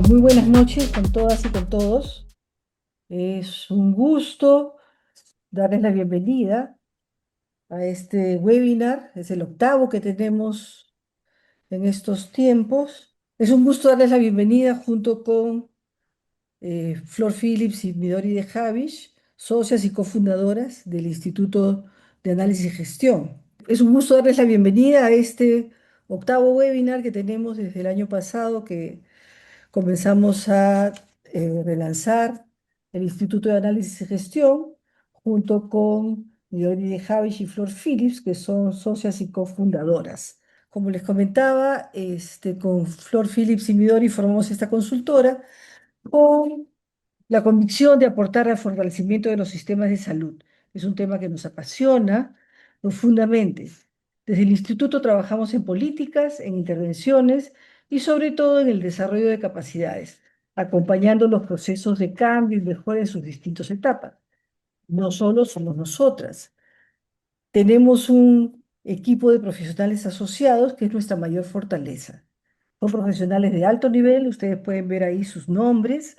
Muy buenas noches con todas y con todos. Es un gusto darles la bienvenida a este webinar. Es el octavo que tenemos en estos tiempos. Es un gusto darles la bienvenida junto con Flor Phillips y Midori de Javish, socias y cofundadoras del Instituto de Análisis y Gestión. Es un gusto darles la bienvenida a este octavo webinar que tenemos desde el año pasado, que comenzamos a relanzar el Instituto de Análisis y Gestión junto con Midori de Javish y Flor Phillips, que son socias y cofundadoras. Como les comentaba, con Flor Phillips y Midori formamos esta consultora con la convicción de aportar al fortalecimiento de los sistemas de salud. Es un tema que nos apasiona profundamente. Desde el instituto trabajamos en políticas, en intervenciones y sobre todo en el desarrollo de capacidades, acompañando los procesos de cambio y mejora en sus distintas etapas. No solo somos nosotras. Tenemos un equipo de profesionales asociados que es nuestra mayor fortaleza. Son profesionales de alto nivel, ustedes pueden ver ahí sus nombres,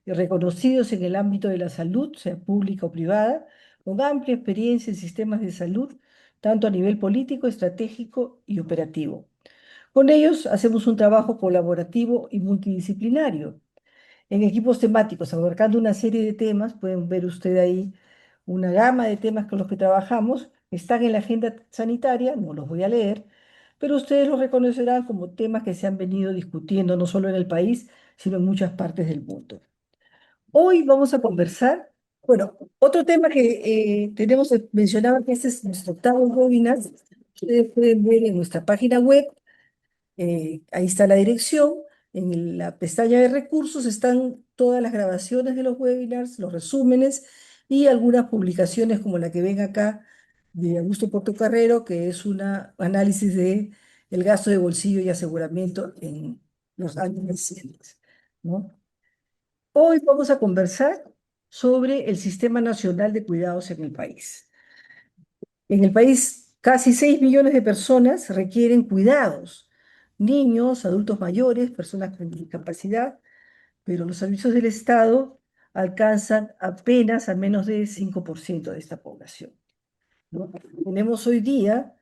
y reconocidos en el ámbito de la salud, sea pública o privada, con amplia experiencia en sistemas de salud, tanto a nivel político, estratégico y operativo. Con ellos hacemos un trabajo colaborativo y multidisciplinario en equipos temáticos, abarcando una serie de temas. Pueden ver usted ahí una gama de temas con los que trabajamos. Están en la agenda sanitaria, no los voy a leer, pero ustedes los reconocerán como temas que se han venido discutiendo no solo en el país, sino en muchas partes del mundo. Hoy vamos a conversar, bueno, otro tema que mencionaba que este es nuestro octavo webinar. Ustedes pueden ver en nuestra página web, ahí está la dirección. En la pestaña de recursos están todas las grabaciones de los webinars, los resúmenes y algunas publicaciones como la que ven acá de Augusto Portocarrero, que es un análisis de el gasto de bolsillo y aseguramiento en los años recientes, ¿no? Hoy vamos a conversar sobre el Sistema Nacional de Cuidados en el país. En el país, casi 6 millones de personas requieren cuidados, niños, adultos mayores, personas con discapacidad, pero los servicios del Estado alcanzan apenas a menos de 5% de esta población, ¿no? Tenemos hoy día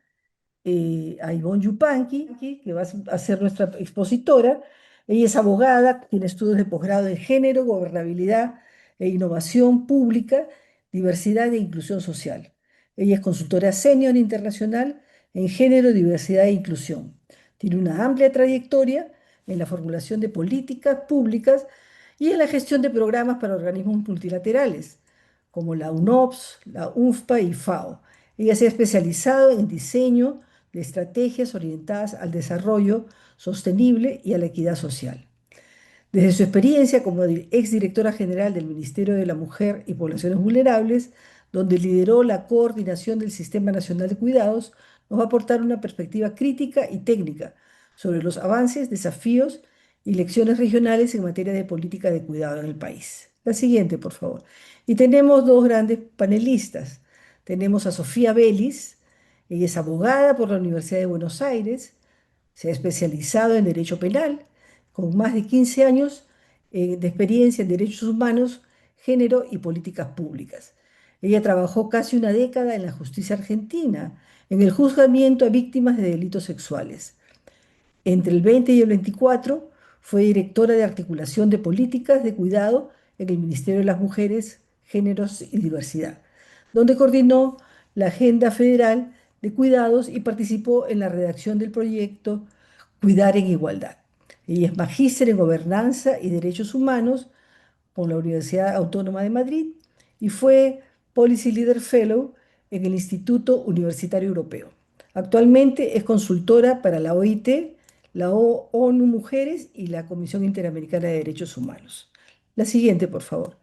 a Ivonne Yupanqui, que va a ser nuestra expositora. Ella es abogada, tiene estudios de posgrado en género, gobernabilidad e innovación pública, diversidad e inclusión social. Ella es consultora senior internacional en género, diversidad e inclusión. Tiene una amplia trayectoria en la formulación de políticas públicas y en la gestión de programas para organismos multilaterales, como la UNOPS, la UNFPA y FAO. Ella se ha especializado en diseño de estrategias orientadas al desarrollo sostenible y a la equidad social. Desde su experiencia como exdirectora general del Ministerio de la Mujer y Poblaciones Vulnerables, donde lideró la coordinación del Sistema Nacional de Cuidados, nos va a aportar una perspectiva crítica y técnica sobre los avances, desafíos y lecciones regionales en materia de política de cuidado en el país. La siguiente, por favor. Y tenemos dos grandes panelistas. Tenemos a Sofía Vélez. Ella es abogada por la Universidad de Buenos Aires, se ha especializado en derecho penal, con más de 15 años de experiencia en derechos humanos, género y políticas públicas. Ella trabajó casi una década en la justicia argentina, en el juzgamiento a víctimas de delitos sexuales. Entre el 20 y el 24 fue directora de articulación de políticas de cuidado en el Ministerio de las Mujeres, Géneros y Diversidad, donde coordinó la Agenda Federal de Cuidados y participó en la redacción del proyecto Cuidar en Igualdad. Ella es magíster en Gobernanza y Derechos Humanos por la Universidad Autónoma de Madrid y fue Policy Leader Fellow en el Instituto Universitario Europeo. Actualmente es consultora para la OIT, la ONU Mujeres y la Comisión Interamericana de Derechos Humanos. La siguiente, por favor.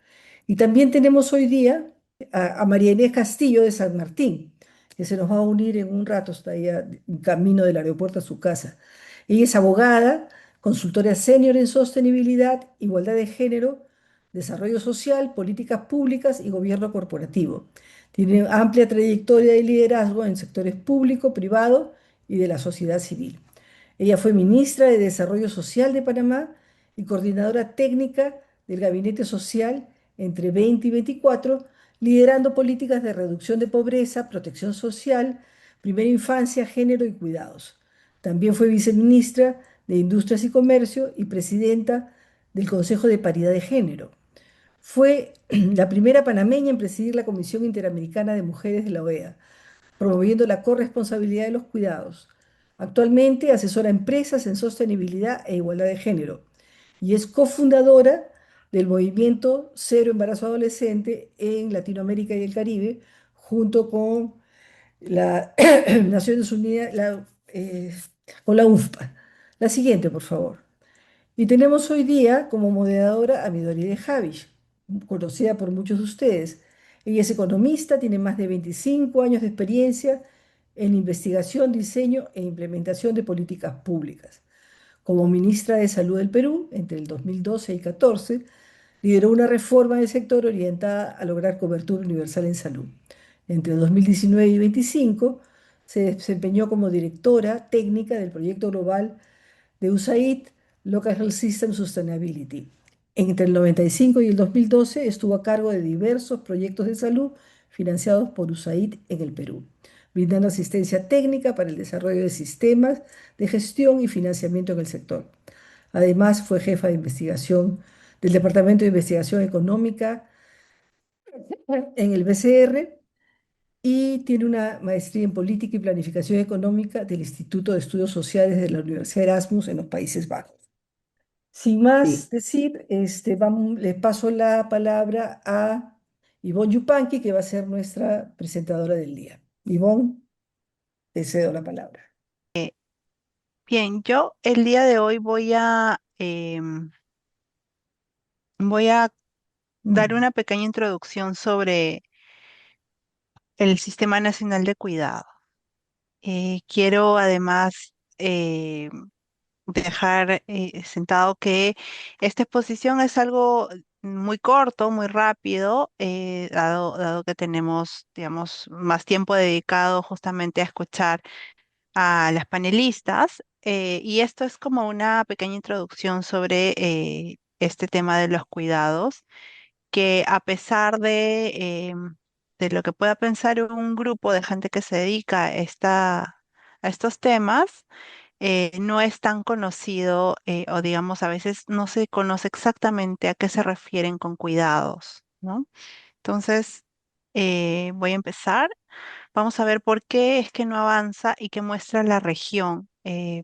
Y también tenemos hoy día a María Inés Castillo de San Martín, que se nos va a unir en un rato, está ya en camino del aeropuerto a su casa. Ella es abogada, consultora senior en sostenibilidad, igualdad de género, desarrollo social, políticas públicas y gobierno corporativo. Tiene amplia trayectoria de liderazgo en sectores público, privado y de la sociedad civil. Ella fue ministra de Desarrollo Social de Panamá y coordinadora técnica del Gabinete Social entre 20 y 24, liderando políticas de reducción de pobreza, protección social, primera infancia, género y cuidados. También fue viceministra de Industrias y Comercio y presidenta del Consejo de Paridad de Género. Fue la primera panameña en presidir la Comisión Interamericana de Mujeres de la OEA, promoviendo la corresponsabilidad de los cuidados. Actualmente asesora a empresas en sostenibilidad e igualdad de género y es cofundadora del movimiento Cero Embarazo Adolescente en Latinoamérica y el Caribe, junto con la Naciones Unidas, con la UNFPA. La siguiente, por favor. Y tenemos hoy día como moderadora a Midori de Javish, conocida por muchos de ustedes. Ella es economista, tiene más de 25 años de experiencia en investigación, diseño e implementación de políticas públicas. Como ministra de Salud del Perú, entre el 2012 y 2014, lideró una reforma del sector orientada a lograr cobertura universal en salud. Entre 2019 y 2025, se desempeñó como directora técnica del proyecto global de USAID, Local Health System Sustainability. Entre el 95 y el 2012 estuvo a cargo de diversos proyectos de salud financiados por USAID en el Perú, brindando asistencia técnica para el desarrollo de sistemas de gestión y financiamiento en el sector. Además, fue jefa de investigación del Departamento de Investigación Económica en el BCR y tiene una maestría en Política y Planificación Económica del Instituto de Estudios Sociales de la Universidad Erasmus en los Países Bajos. Sin Sí, más decir, le paso la palabra a Ivonne Yupanqui, que va a ser nuestra presentadora del día. Ivonne, te cedo la palabra. bien, yo el día de hoy voy a dar Mm, una pequeña introducción sobre el Sistema Nacional de Cuidado. Quiero además dejar sentado que esta exposición es algo muy corto, muy rápido, dado que tenemos, digamos, más tiempo dedicado justamente a escuchar a las panelistas. Y esto es como una pequeña introducción sobre este tema de los cuidados, que a pesar de lo que pueda pensar un grupo de gente que se dedica a estos temas, no es tan conocido, o digamos a veces no se conoce exactamente a qué se refieren con cuidados, ¿no? Entonces, voy a empezar. Vamos a ver por qué es que no avanza y qué muestra la región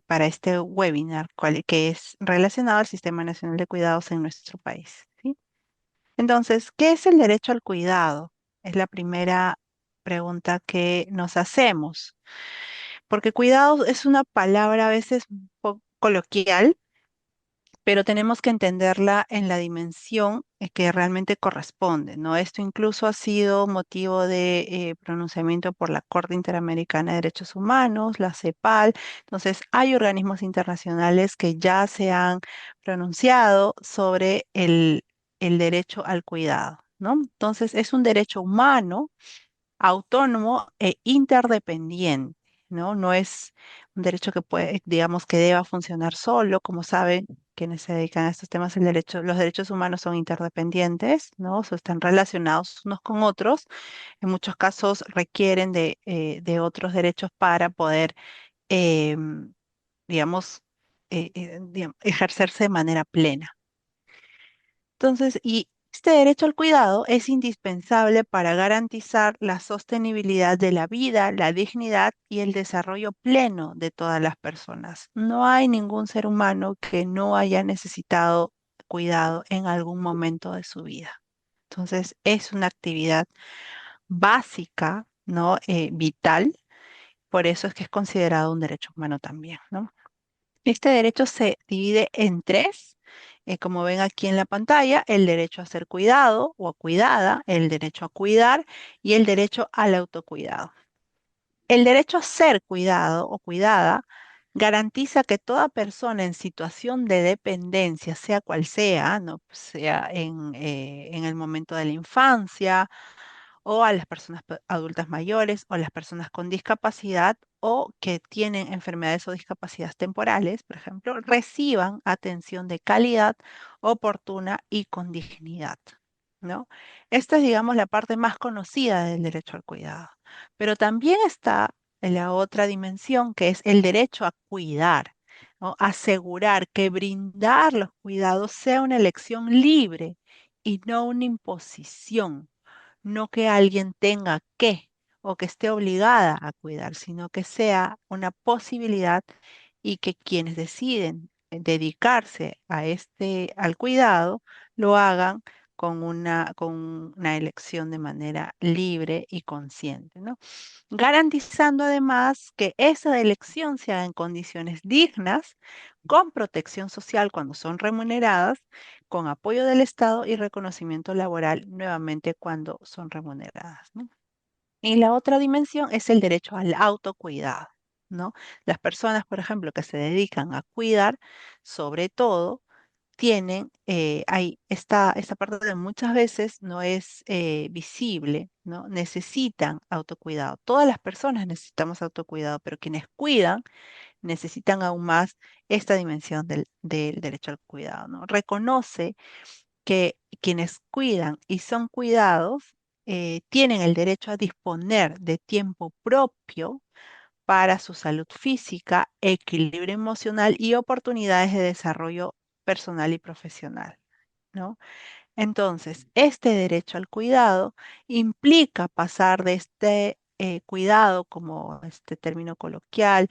para este webinar, que es relacionado al Sistema Nacional de Cuidados en nuestro país, ¿sí? Entonces, ¿qué es el derecho al cuidado? Es la primera pregunta que nos hacemos, porque cuidado es una palabra a veces un poco coloquial, pero tenemos que entenderla en la dimensión que realmente corresponde, ¿no? Esto incluso ha sido motivo de pronunciamiento por la Corte Interamericana de Derechos Humanos, la CEPAL. Entonces, hay organismos internacionales que ya se han pronunciado sobre el derecho al cuidado, ¿no? Entonces, es un derecho humano autónomo e interdependiente, ¿no? No es un derecho que puede, digamos, que deba funcionar solo. Como saben quienes se dedican a estos temas, los derechos humanos son interdependientes, ¿no? O sea, están relacionados unos con otros. En muchos casos requieren de otros derechos para poder, em, digamos, ejercerse de manera plena. Entonces, y este derecho al cuidado es indispensable para garantizar la sostenibilidad de la vida, la dignidad y el desarrollo pleno de todas las personas. No hay ningún ser humano que no haya necesitado cuidado en algún momento de su vida. Entonces, es una actividad básica, ¿no? Vital, Por eso es que es considerado un derecho humano también, ¿no? Este derecho se divide en tres, como ven aquí en la pantalla, el derecho a ser cuidado o cuidada, el derecho a cuidar y el derecho al autocuidado. El derecho a ser cuidado o cuidada garantiza que toda persona en situación de dependencia, sea cual sea, ¿no? Sea en el momento de la infancia, o a las personas adultas mayores o las personas con discapacidad o que tienen enfermedades o discapacidades temporales, por ejemplo, reciban atención de calidad, oportuna y con dignidad, ¿no? Esta es, digamos, la parte más conocida del derecho al cuidado. Pero también está en la otra dimensión, que es el derecho a cuidar, ¿no? Asegurar que brindar los cuidados sea una elección libre y no una imposición, no que alguien tenga que o que esté obligada a cuidar, sino que sea una posibilidad y que quienes deciden dedicarse a al cuidado, lo hagan con una elección de manera libre y consciente, ¿no? Garantizando además que esa elección se haga en condiciones dignas, con protección social cuando son remuneradas, con apoyo del Estado y reconocimiento laboral nuevamente cuando son remuneradas, ¿no? Y la otra dimensión es el derecho al autocuidado, ¿no? Las personas, por ejemplo, que se dedican a cuidar, sobre todo, tienen, hay esta parte de muchas veces no es visible, ¿no? Necesitan autocuidado. Todas las personas necesitamos autocuidado, pero quienes cuidan necesitan aún más esta dimensión del derecho al cuidado, ¿no? Reconoce que quienes cuidan y son cuidados tienen el derecho a disponer de tiempo propio para su salud física, equilibrio emocional y oportunidades de desarrollo personal y profesional, ¿no? Entonces, este derecho al cuidado implica pasar de este cuidado, como este término coloquial,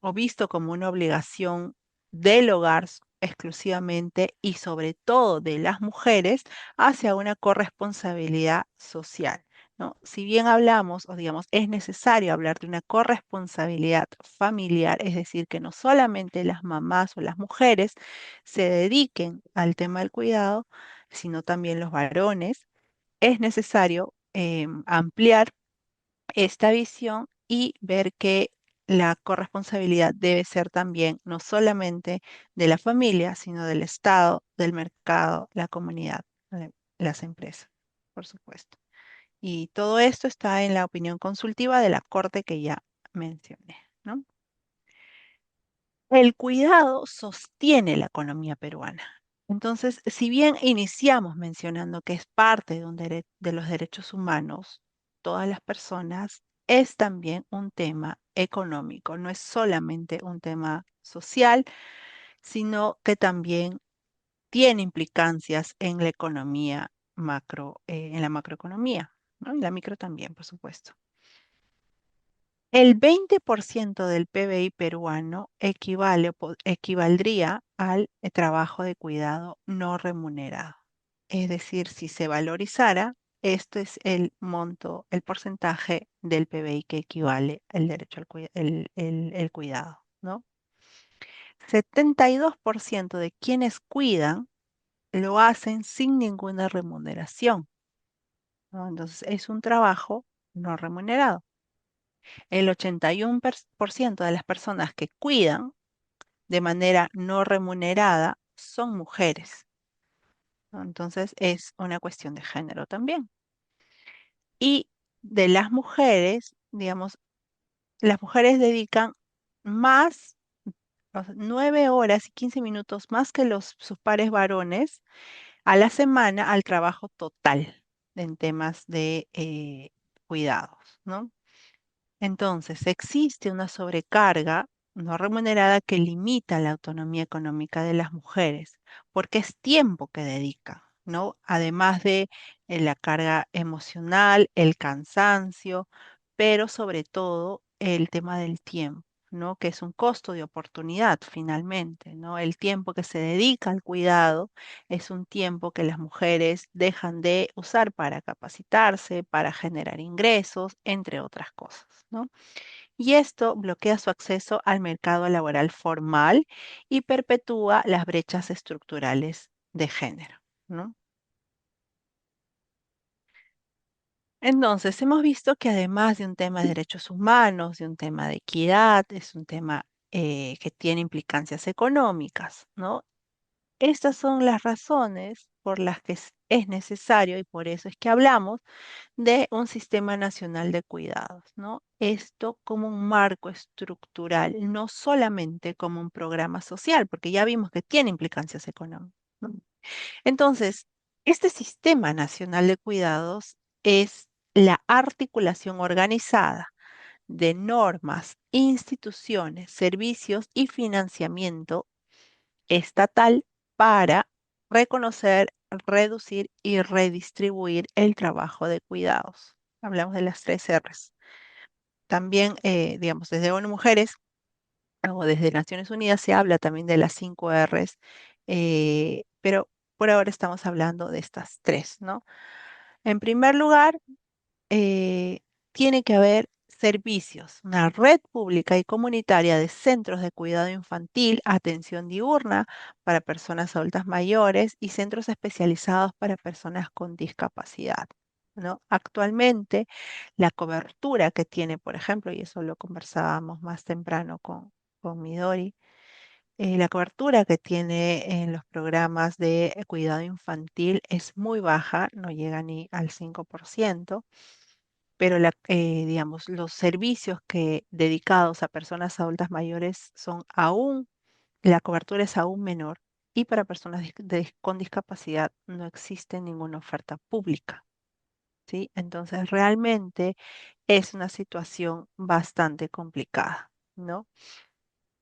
o visto como una obligación del hogar exclusivamente y sobre todo de las mujeres hacia una corresponsabilidad social, ¿no? Si bien hablamos o digamos es necesario hablar de una corresponsabilidad familiar, es decir, que no solamente las mamás o las mujeres se dediquen al tema del cuidado, sino también los varones, es necesario ampliar esta visión y ver que la corresponsabilidad debe ser también no solamente de la familia, sino del Estado, del mercado, la comunidad, las empresas, por supuesto. Y todo esto está en la opinión consultiva de la Corte que ya mencioné, ¿no? El cuidado sostiene la economía peruana. Entonces, si bien iniciamos mencionando que es parte de, de los derechos humanos, todas las personas, es también un tema económico, no es solamente un tema social, sino que también tiene implicancias en la economía macro, en la macroeconomía, ¿no? Y la micro también, por supuesto. El 20% del PBI peruano equivaldría al trabajo de cuidado no remunerado. Es decir, si se valorizara, esto es el monto, el porcentaje del PBI que equivale al derecho el cuidado, ¿no? 72% de quienes cuidan lo hacen sin ninguna remuneración, ¿no? Entonces, es un trabajo no remunerado. El 81% de las personas que cuidan de manera no remunerada son mujeres, ¿no? Entonces es una cuestión de género también. Y de las mujeres, digamos, las mujeres dedican más, o sea, 9 horas y 15 minutos más que sus pares varones a la semana al trabajo total en temas de cuidados, ¿no? Entonces, existe una sobrecarga no remunerada que limita la autonomía económica de las mujeres, porque es tiempo que dedican, ¿no? Además de la carga emocional, el cansancio, pero sobre todo el tema del tiempo, ¿no? Que es un costo de oportunidad finalmente, ¿no? El tiempo que se dedica al cuidado es un tiempo que las mujeres dejan de usar para capacitarse, para generar ingresos, entre otras cosas, ¿no? y esto bloquea su acceso al mercado laboral formal y perpetúa las brechas estructurales de género, ¿no? Entonces, hemos visto que además de un tema de derechos humanos, de un tema de equidad, es un tema que tiene implicancias económicas, ¿no? Estas son las razones por las que es necesario y por eso es que hablamos de un sistema nacional de cuidados, ¿no? Esto como un marco estructural, no solamente como un programa social, porque ya vimos que tiene implicancias económicas, ¿no? Entonces, este sistema nacional de cuidados es la articulación organizada de normas, instituciones, servicios y financiamiento estatal para reconocer, reducir y redistribuir el trabajo de cuidados. Hablamos de las tres R's. También, digamos, desde ONU Mujeres o desde Naciones Unidas se habla también de las cinco R's, pero por ahora estamos hablando de estas tres, ¿no? En primer lugar, eh, tiene que haber servicios, una red pública y comunitaria de centros de cuidado infantil, atención diurna para personas adultas mayores y centros especializados para personas con discapacidad, ¿no? Actualmente, la cobertura que tiene, por ejemplo, y eso lo conversábamos más temprano con Midori, la cobertura que tiene en los programas de cuidado infantil es muy baja, no llega ni al 5%, pero digamos, los servicios que dedicados a personas adultas mayores son aún, la cobertura es aún menor y para personas con discapacidad no existe ninguna oferta pública, ¿sí? Entonces, realmente es una situación bastante complicada, ¿no?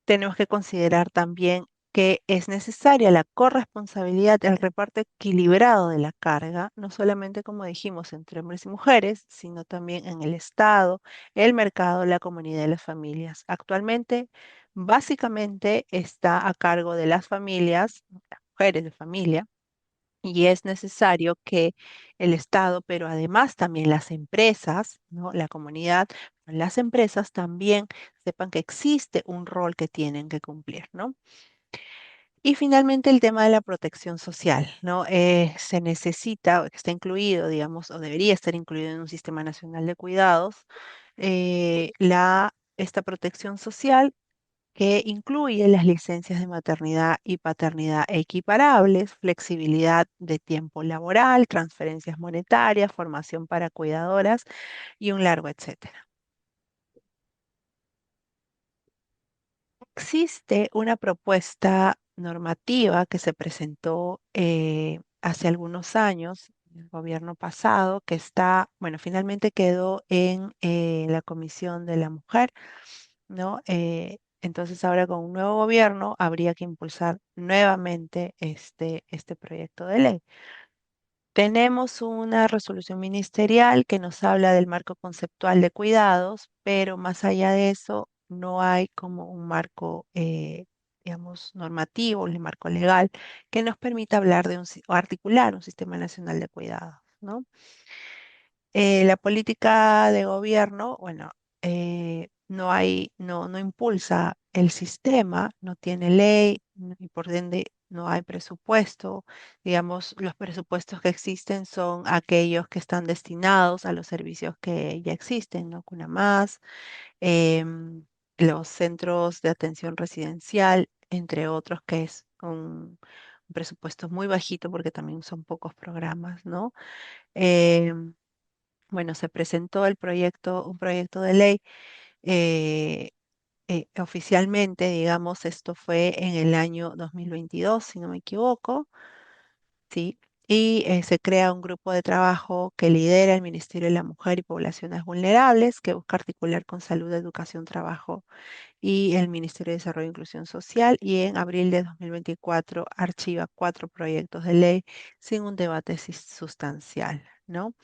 Tenemos que considerar también que es necesaria la corresponsabilidad, el reparto equilibrado de la carga, no solamente, como dijimos, entre hombres y mujeres, sino también en el Estado, el mercado, la comunidad y las familias. Actualmente, básicamente está a cargo de las familias, las mujeres de familia, y es necesario que el Estado, pero además también las empresas, ¿no? La comunidad, las empresas también sepan que existe un rol que tienen que cumplir, ¿no? Y finalmente el tema de la protección social, ¿no? Se necesita, o está incluido, digamos, o debería estar incluido en un sistema nacional de cuidados, esta protección social que incluye las licencias de maternidad y paternidad equiparables, flexibilidad de tiempo laboral, transferencias monetarias, formación para cuidadoras y un largo etcétera. Existe una propuesta normativa que se presentó hace algunos años, en el gobierno pasado, que está, bueno, finalmente quedó en la Comisión de la Mujer, ¿no? Entonces ahora con un nuevo gobierno habría que impulsar nuevamente este proyecto de ley. Tenemos una resolución ministerial que nos habla del marco conceptual de cuidados, pero más allá de eso no hay como un marco, digamos, normativo, un marco legal que nos permita hablar de o articular un sistema nacional de cuidados, ¿no? La política de gobierno, bueno, no impulsa el sistema, no tiene ley y por ende no hay presupuesto. Digamos, los presupuestos que existen son aquellos que están destinados a los servicios que ya existen, ¿no? Cuna Más, em, los centros de atención residencial, entre otros, que es un presupuesto muy bajito porque también son pocos programas, ¿no? Em, bueno, se presentó un proyecto de ley eh, oficialmente, digamos, esto fue en el año 2022, si no me equivoco, ¿sí? Y se crea un grupo de trabajo que lidera el Ministerio de la Mujer y Poblaciones Vulnerables, que busca articular con salud, educación, trabajo y el Ministerio de Desarrollo e Inclusión Social. Y en abril de 2024 archiva cuatro proyectos de ley sin un debate sustancial, ¿no?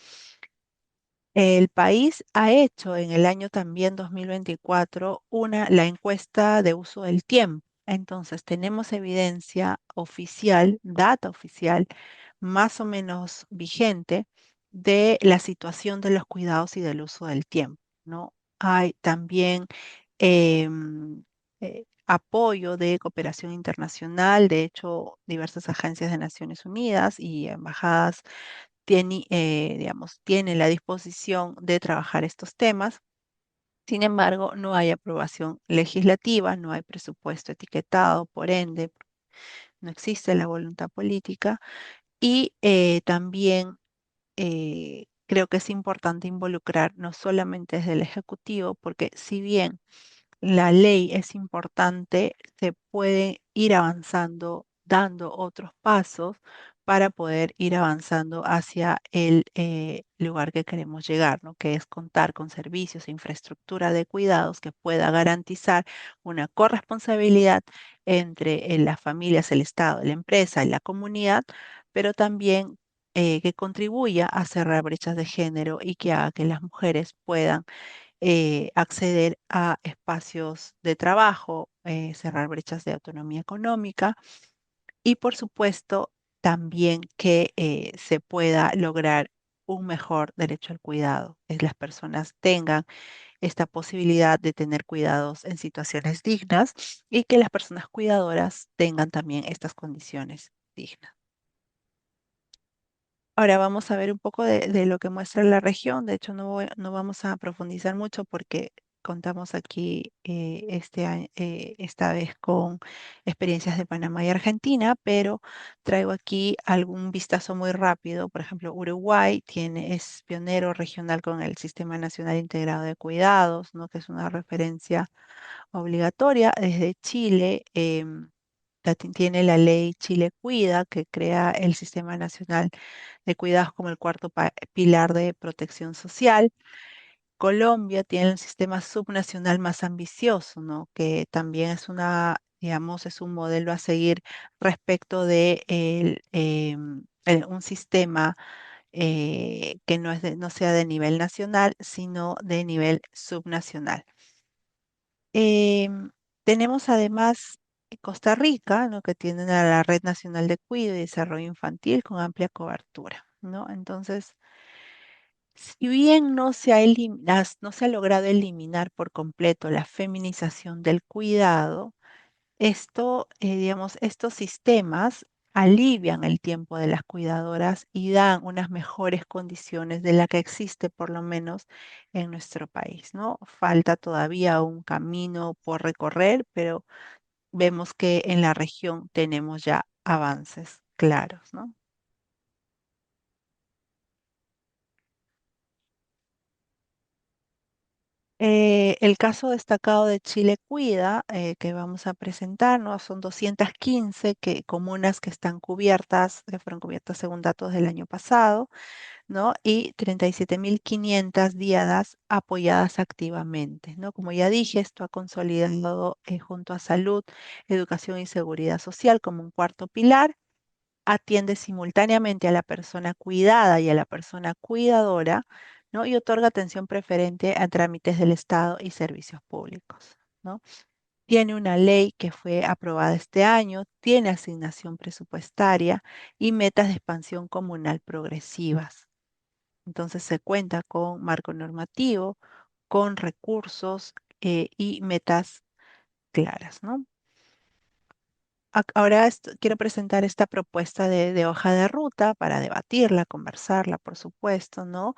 El país ha hecho en el año también 2024 la encuesta de uso del tiempo. Entonces, tenemos evidencia oficial, data oficial, más o menos vigente de la situación de los cuidados y del uso del tiempo, ¿no? Hay también apoyo de cooperación internacional. De hecho, diversas agencias de Naciones Unidas y embajadas tienen la disposición de trabajar estos temas. Sin embargo, no hay aprobación legislativa, no hay presupuesto etiquetado, por ende, no existe la voluntad política. Y también creo que es importante involucrar no solamente desde el Ejecutivo, porque si bien la ley es importante, se puede ir avanzando, dando otros pasos para poder ir avanzando hacia el lugar que queremos llegar, ¿no? Que es contar con servicios e infraestructura de cuidados que pueda garantizar una corresponsabilidad entre las familias, el Estado, la empresa y la comunidad, pero también que contribuya a cerrar brechas de género y que haga que las mujeres puedan acceder a espacios de trabajo, cerrar brechas de autonomía económica y, por supuesto, también que se pueda lograr un mejor derecho al cuidado, que las personas tengan esta posibilidad de tener cuidados en situaciones dignas y que las personas cuidadoras tengan también estas condiciones dignas. Ahora vamos a ver un poco de lo que muestra la región. De hecho, no vamos a profundizar mucho porque contamos aquí esta vez con experiencias de Panamá y Argentina, pero traigo aquí algún vistazo muy rápido. Por ejemplo, Uruguay es pionero regional con el Sistema Nacional Integrado de Cuidados, ¿no? Que es una referencia obligatoria. Desde Chile, tiene la ley Chile Cuida, que crea el Sistema Nacional de Cuidados como el cuarto pilar de protección social. Colombia tiene el sistema subnacional más ambicioso, ¿no? Que también es digamos, es un modelo a seguir respecto de un sistema que no sea de nivel nacional, sino de nivel subnacional. Em, Tenemos además Costa Rica, ¿no? Que tiene a la Red Nacional de Cuidado y Desarrollo Infantil con amplia cobertura, ¿no? Entonces, si bien no se ha logrado eliminar por completo la feminización del cuidado, digamos, estos sistemas alivian el tiempo de las cuidadoras y dan unas mejores condiciones de la que existe por lo menos en nuestro país, ¿no? Falta todavía un camino por recorrer, pero vemos que en la región tenemos ya avances claros, ¿no? El caso destacado de Chile Cuida, que vamos a presentar, ¿no? Son 215 comunas que están cubiertas, que fueron cubiertas según datos del año pasado, ¿no? Y 37.500 diadas apoyadas activamente, ¿no? Como ya dije, esto ha consolidado junto a salud, educación y seguridad social como un cuarto pilar, atiende simultáneamente a la persona cuidada y a la persona cuidadora, ¿no? Y otorga atención preferente a trámites del Estado y servicios públicos, ¿no? Tiene una ley que fue aprobada este año, tiene asignación presupuestaria y metas de expansión comunal progresivas. Entonces se cuenta con marco normativo, con recursos y metas claras, ¿no? Ahora quiero presentar esta propuesta de hoja de ruta para debatirla, conversarla, por supuesto, ¿no?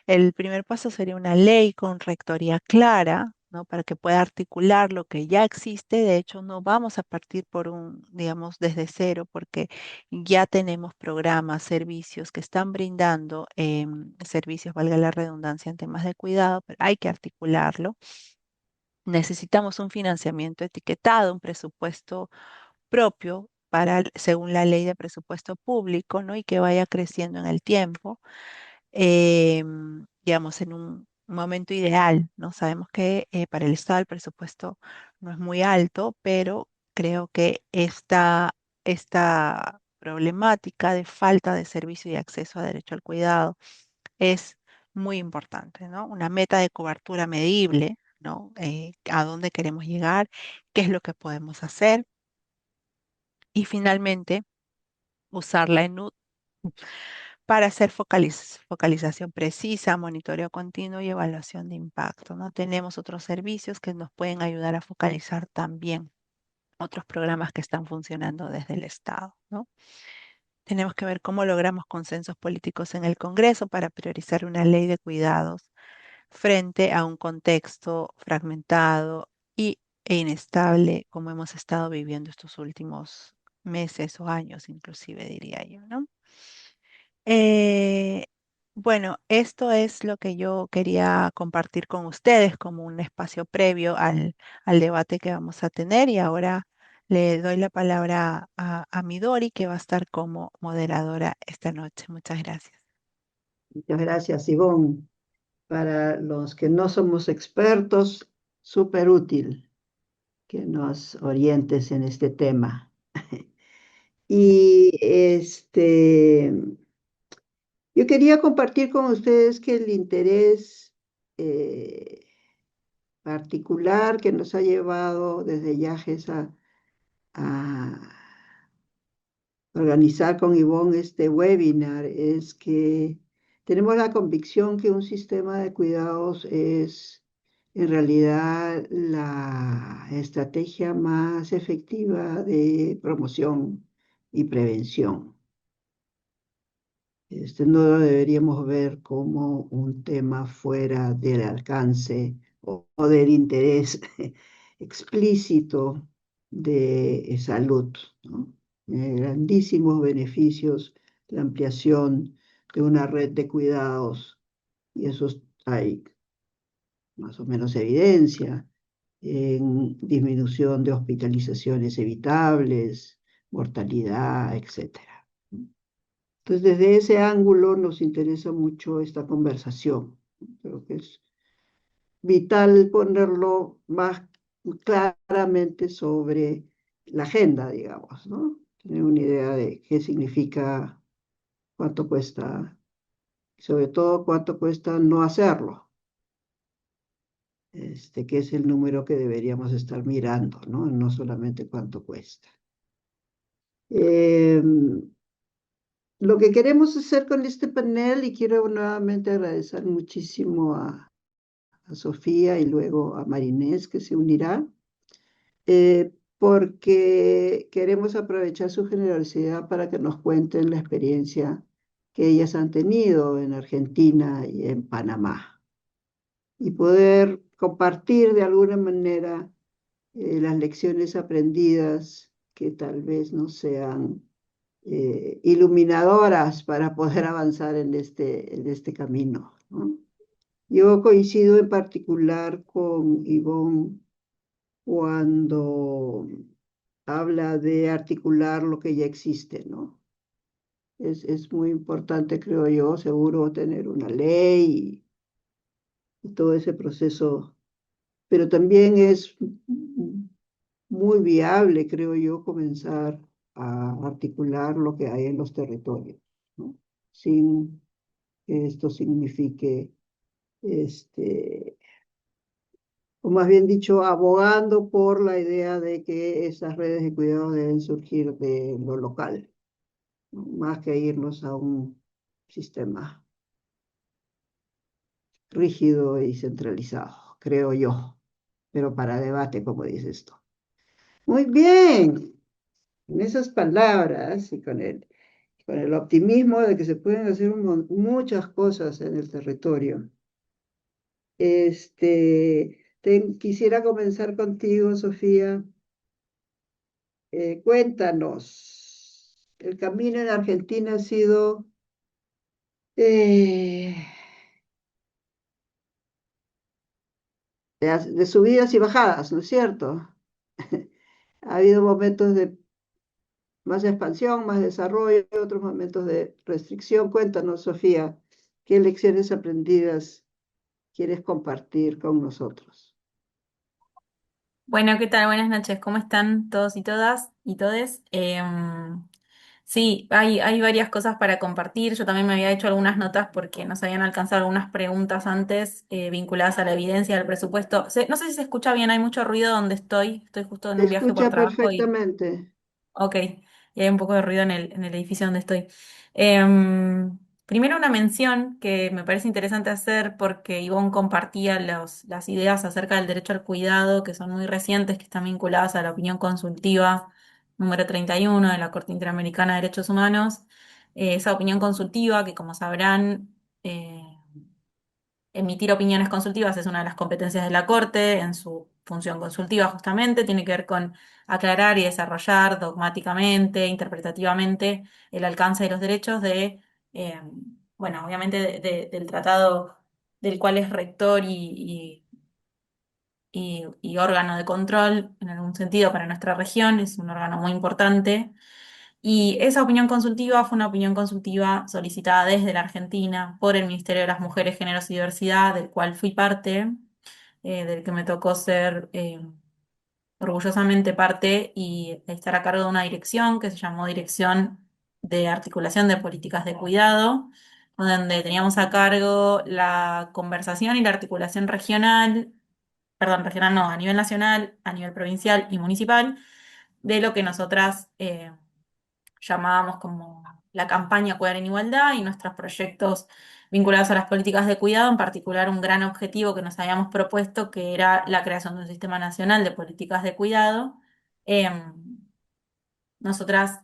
El primer paso sería una ley con rectoría clara, ¿no? Para que pueda articular lo que ya existe. De hecho, no vamos a partir digamos, desde cero, porque ya tenemos programas, servicios que están brindando servicios, valga la redundancia, en temas de cuidado, pero hay que articularlo. Necesitamos un financiamiento etiquetado, un presupuesto propio según la ley de presupuesto público, ¿no? Y que vaya creciendo en el tiempo, digamos, en un momento ideal, ¿no? Sabemos que para el Estado el presupuesto no es muy alto, pero creo que esta problemática de falta de servicio y acceso a derecho al cuidado es muy importante, ¿no? Una meta de cobertura medible, ¿no? A dónde queremos llegar, qué es lo que podemos hacer y finalmente usar la para hacer focalización precisa, monitoreo continuo y evaluación de impacto, ¿no? Tenemos otros servicios que nos pueden ayudar a focalizar también otros programas que están funcionando desde el Estado, ¿no? Tenemos que ver cómo logramos consensos políticos en el Congreso para priorizar una ley de cuidados frente a un contexto fragmentado e inestable como hemos estado viviendo estos últimos meses o años, inclusive diría yo, ¿no? Eh, bueno, esto es lo que yo quería compartir con ustedes como un espacio previo al debate que vamos a tener y ahora le doy la palabra a Midori, que va a estar como moderadora esta noche. Muchas gracias. Muchas gracias, Ivonne. Para los que no somos expertos, súper útil que nos orientes en este tema. Y yo quería compartir con ustedes que el interés particular que nos ha llevado desde Yajes a organizar con Ivonne este webinar es que tenemos la convicción que un sistema de cuidados es en realidad la estrategia más efectiva de promoción y prevención. No lo deberíamos ver como un tema fuera del alcance o del interés explícito de salud, ¿no? Grandísimos beneficios, la ampliación de una red de cuidados, y eso hay más o menos evidencia en disminución de hospitalizaciones evitables, mortalidad, etcétera. Entonces, desde ese ángulo nos interesa mucho esta conversación. Creo que es vital ponerlo más claramente sobre la agenda, digamos, ¿no? Tener una idea de qué significa, cuánto cuesta, y sobre todo cuánto cuesta no hacerlo, que es el número que deberíamos estar mirando, ¿no? No solamente cuánto cuesta. Lo que queremos hacer con este panel, y quiero nuevamente agradecer muchísimo a Sofía y luego a Marinés que se unirá, porque queremos aprovechar su generosidad para que nos cuenten la experiencia que ellas han tenido en Argentina y en Panamá y poder compartir de alguna manera las lecciones aprendidas que tal vez no sean iluminadoras para poder avanzar en este camino, ¿no? Yo coincido en particular con Ivonne cuando habla de articular lo que ya existe, ¿no? Es muy importante, creo yo, seguro tener una ley y todo ese proceso, pero también es muy viable, creo yo, comenzar a articular lo que hay en los territorios, ¿no? Sin que esto signifique, este, o más bien dicho, abogando por la idea de que esas redes de cuidado deben surgir de lo local, ¿no? Más que irnos a un sistema rígido y centralizado, creo yo, pero para debate, como dice esto. Muy bien, con esas palabras y con el optimismo de que se pueden hacer muchas cosas en el territorio. Quisiera comenzar contigo, Sofía. Cuéntanos, el camino en Argentina ha sido eh, de subidas y bajadas, ¿no es cierto? Ha habido momentos de más expansión, más desarrollo, otros momentos de restricción. Cuéntanos, Sofía, ¿qué lecciones aprendidas quieres compartir con nosotros? Bueno, ¿qué tal? Buenas noches. ¿Cómo están todos y todas y todes? Sí, hay varias cosas para compartir. Yo también me había hecho algunas notas porque nos habían alcanzado algunas preguntas antes vinculadas a la evidencia del presupuesto. No sé si se escucha bien, hay mucho ruido donde estoy. Estoy justo en Te un viaje por escucha trabajo y, perfectamente. ok, y hay un poco de ruido en el edificio donde estoy. Em, Primero una mención que me parece interesante hacer porque Ivonne compartía las ideas acerca del derecho al cuidado, que son muy recientes, que están vinculadas a la opinión consultiva número 31 de la Corte Interamericana de Derechos Humanos. Esa opinión consultiva, que como sabrán, emitir opiniones consultivas es una de las competencias de la Corte en su función consultiva justamente, tiene que ver con aclarar y desarrollar dogmáticamente, interpretativamente, el alcance de los derechos eh, bueno, obviamente del tratado del cual es rector y órgano de control en algún sentido para nuestra región, es un órgano muy importante. Y esa opinión consultiva fue una opinión consultiva solicitada desde la Argentina por el Ministerio de las Mujeres, Géneros y Diversidad, del cual fui parte, del que me tocó ser orgullosamente parte y estar a cargo de una dirección que se llamó Dirección de Articulación de Políticas de Cuidado, donde teníamos a cargo la conversación y la articulación regional, perdón, regional no, a nivel nacional, a nivel provincial y municipal, de lo que nosotras llamábamos como la campaña Cuidar en Igualdad y nuestros proyectos vinculados a las políticas de cuidado, en particular un gran objetivo que nos habíamos propuesto, que era la creación de un sistema nacional de políticas de cuidado. Em, Nosotras,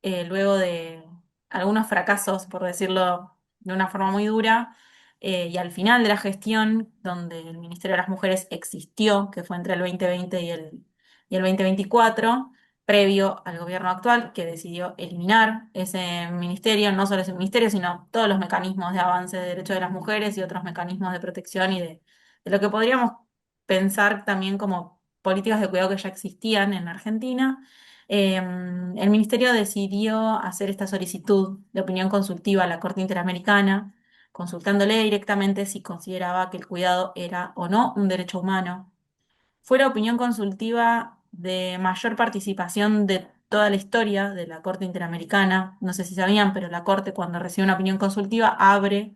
luego de algunos fracasos, por decirlo de una forma muy dura, y al final de la gestión, donde el Ministerio de las Mujeres existió, que fue entre el 2020 y el 2024, previo al gobierno actual, que decidió eliminar ese ministerio, no solo ese ministerio, sino todos los mecanismos de avance de derechos de las mujeres y otros mecanismos de protección y de lo que podríamos pensar también como políticas de cuidado que ya existían en Argentina. El ministerio decidió hacer esta solicitud de opinión consultiva a la Corte Interamericana, consultándole directamente si consideraba que el cuidado era o no un derecho humano. Fue la opinión consultiva de mayor participación de toda la historia de la Corte Interamericana. No sé si sabían, pero la Corte, cuando recibe una opinión consultiva, abre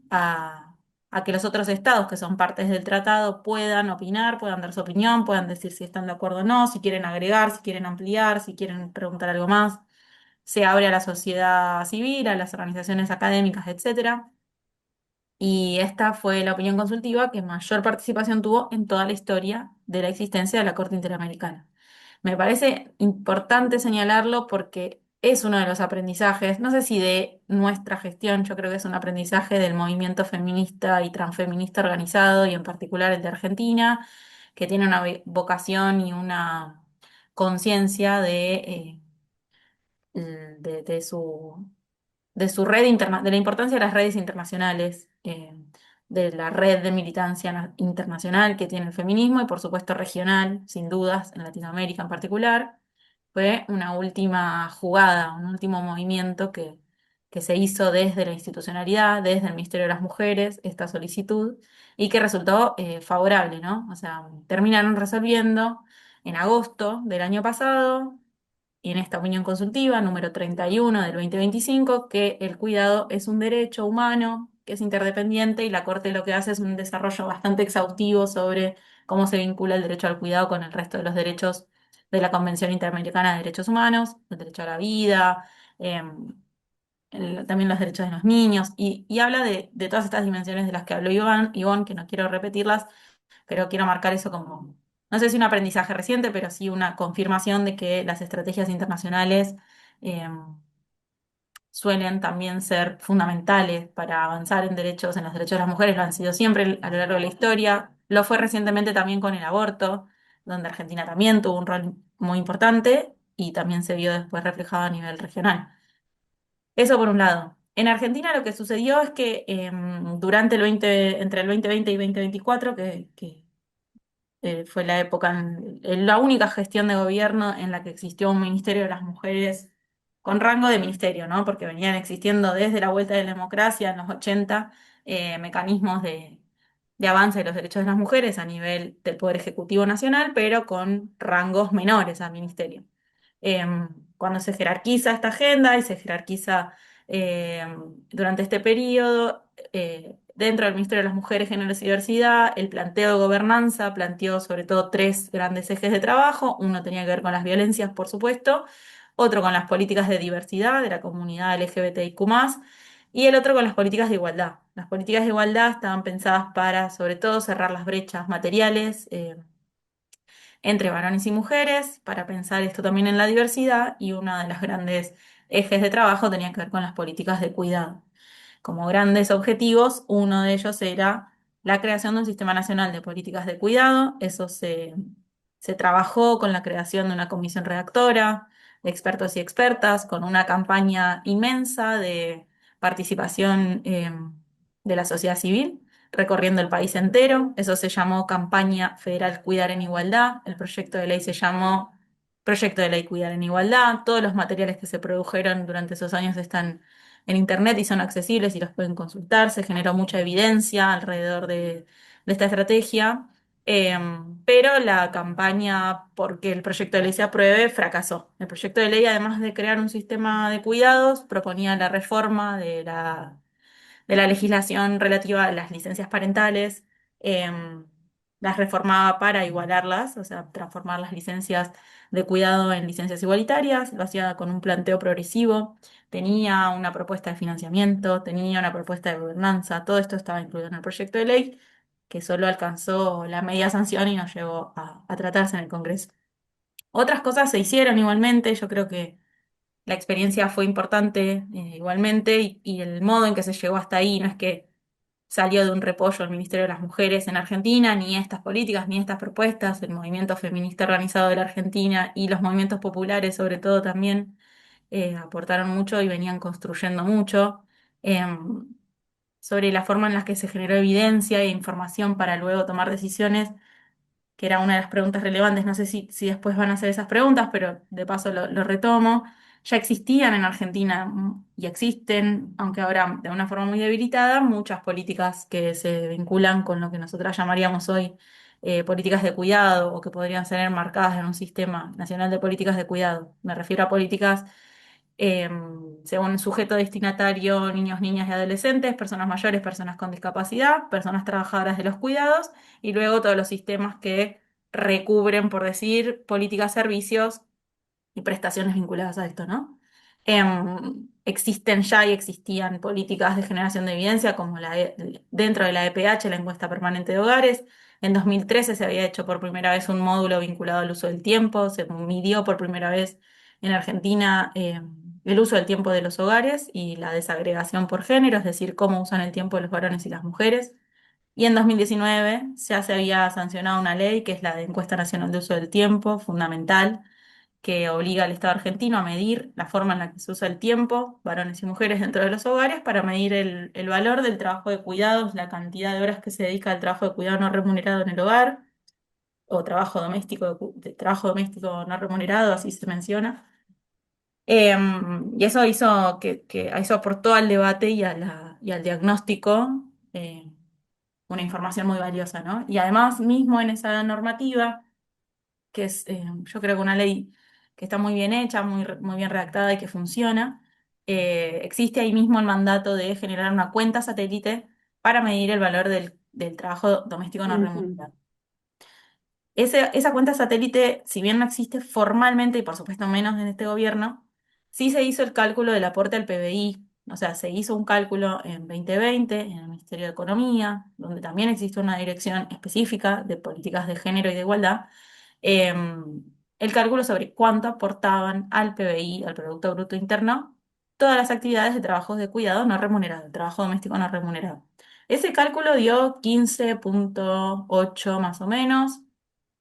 a, a que los otros estados que son partes del tratado puedan opinar, puedan dar su opinión, puedan decir si están de acuerdo o no, si quieren agregar, si quieren ampliar, si quieren preguntar algo más. Se abre a la sociedad civil, a las organizaciones académicas, etcétera. Y esta fue la opinión consultiva que mayor participación tuvo en toda la historia de la existencia de la Corte Interamericana. Me parece importante señalarlo porque es uno de los aprendizajes, no sé si de nuestra gestión, yo creo que es un aprendizaje del movimiento feminista y transfeminista organizado y en particular el de Argentina, que tiene una vocación y una conciencia de su de la importancia de las redes internacionales, de la red de militancia internacional que tiene el feminismo y por supuesto regional, sin dudas, en Latinoamérica en particular. Fue una última jugada, un último movimiento que se hizo desde la institucionalidad, desde el Ministerio de las Mujeres, esta solicitud, y que resultó favorable, ¿no? O sea, terminaron resolviendo en agosto del año pasado y en esta opinión consultiva número 31 del 2025 que el cuidado es un derecho humano, que es interdependiente y la Corte lo que hace es un desarrollo bastante exhaustivo sobre cómo se vincula el derecho al cuidado con el resto de los derechos de la Convención Interamericana de Derechos Humanos, el derecho a la vida, em, también los derechos de los niños, y habla de todas estas dimensiones de las que habló Ivonne, que no quiero repetirlas, pero quiero marcar eso como, no sé si un aprendizaje reciente, pero sí una confirmación de que las estrategias internacionales eh, suelen también ser fundamentales para avanzar en los derechos de las mujeres, lo han sido siempre a lo largo de la historia, lo fue recientemente también con el aborto, donde Argentina también tuvo un rol muy importante y también se vio después reflejado a nivel regional. Eso por un lado. En Argentina lo que sucedió es que durante entre el 2020 y 2024, que fue la época, la única gestión de gobierno en la que existió un Ministerio de las Mujeres con rango de ministerio, ¿no? Porque venían existiendo desde la vuelta de la democracia en los 80 mecanismos de avance de los derechos de las mujeres a nivel del Poder Ejecutivo Nacional, pero con rangos menores al ministerio. Cuando se jerarquiza esta agenda y se jerarquiza durante este periodo, dentro del Ministerio de las Mujeres, Géneros y Diversidad, el planteo de gobernanza planteó sobre todo tres grandes ejes de trabajo. Uno tenía que ver con las violencias, por supuesto, otro con las políticas de diversidad de la comunidad LGBTIQ+, y el otro con las políticas de igualdad. Las políticas de igualdad estaban pensadas para, sobre todo, cerrar las brechas materiales entre varones y mujeres, para pensar esto también en la diversidad, y uno de los grandes ejes de trabajo tenía que ver con las políticas de cuidado. Como grandes objetivos, uno de ellos era la creación de un sistema nacional de políticas de cuidado. Eso se trabajó con la creación de una comisión redactora, de expertos y expertas, con una campaña inmensa de participación de la sociedad civil, recorriendo el país entero. Eso se llamó Campaña Federal Cuidar en Igualdad. El proyecto de ley se llamó Proyecto de Ley Cuidar en Igualdad. Todos los materiales que se produjeron durante esos años están en internet y son accesibles y los pueden consultar. Se generó mucha evidencia alrededor de esta estrategia, pero la campaña porque el proyecto de ley se apruebe fracasó. El proyecto de ley, además de crear un sistema de cuidados, proponía la reforma de la legislación relativa a las licencias parentales, em, las reformaba para igualarlas, o sea, transformar las licencias de cuidado en licencias igualitarias, lo hacía con un planteo progresivo, tenía una propuesta de financiamiento, tenía una propuesta de gobernanza, todo esto estaba incluido en el proyecto de ley, que solo alcanzó la media sanción y no llegó a tratarse en el Congreso. Otras cosas se hicieron igualmente, yo creo que la experiencia fue importante igualmente y el modo en que se llegó hasta ahí no es que salió de un repollo el Ministerio de las Mujeres en Argentina, ni estas políticas, ni estas propuestas, el movimiento feminista organizado de la Argentina y los movimientos populares sobre todo también aportaron mucho y venían construyendo mucho sobre la forma en la que se generó evidencia e información para luego tomar decisiones, que era una de las preguntas relevantes. No sé si después van a hacer esas preguntas, pero de paso lo retomo. Ya existían en Argentina y existen, aunque ahora de una forma muy debilitada, muchas políticas que se vinculan con lo que nosotras llamaríamos hoy políticas de cuidado o que podrían ser enmarcadas en un sistema nacional de políticas de cuidado. Me refiero a políticas eh, según sujeto destinatario, niños, niñas y adolescentes, personas mayores, personas con discapacidad, personas trabajadoras de los cuidados y luego todos los sistemas que recubren, por decir, políticas, servicios y prestaciones vinculadas a esto, ¿no? Existen ya y existían políticas de generación de evidencia como dentro de la EPH, la encuesta permanente de hogares. En 2013 se había hecho por primera vez un módulo vinculado al uso del tiempo, se midió por primera vez en Argentina el uso del tiempo de los hogares y la desagregación por género, es decir, cómo usan el tiempo los varones y las mujeres. Y en 2019 ya se había sancionado una ley que es la de Encuesta Nacional de Uso del Tiempo, fundamental, que obliga al Estado argentino a medir la forma en la que se usa el tiempo, varones y mujeres dentro de los hogares, para medir el valor del trabajo de cuidados, la cantidad de horas que se dedica al trabajo de cuidado no remunerado en el hogar, o trabajo doméstico, de trabajo doméstico no remunerado, así se menciona. Y eso hizo que eso aportó al debate y al diagnóstico una información muy valiosa, ¿no? Y además, mismo en esa normativa, que es, yo creo que una ley que está muy bien hecha, muy bien redactada y que funciona, existe ahí mismo el mandato de generar una cuenta satélite para medir el valor del trabajo doméstico no Ujú. remunerado. Esa cuenta satélite, si bien no existe formalmente y por supuesto menos en este gobierno, sí se hizo el cálculo del aporte al PBI. O sea, se hizo un cálculo en 2020 en el Ministerio de Economía, donde también existe una dirección específica de políticas de género y de igualdad, eh, el cálculo sobre cuánto aportaban al PBI, al Producto Bruto Interno, todas las actividades de trabajos de cuidado no remunerado, el trabajo doméstico no remunerado. Ese cálculo dio 15,8 más o menos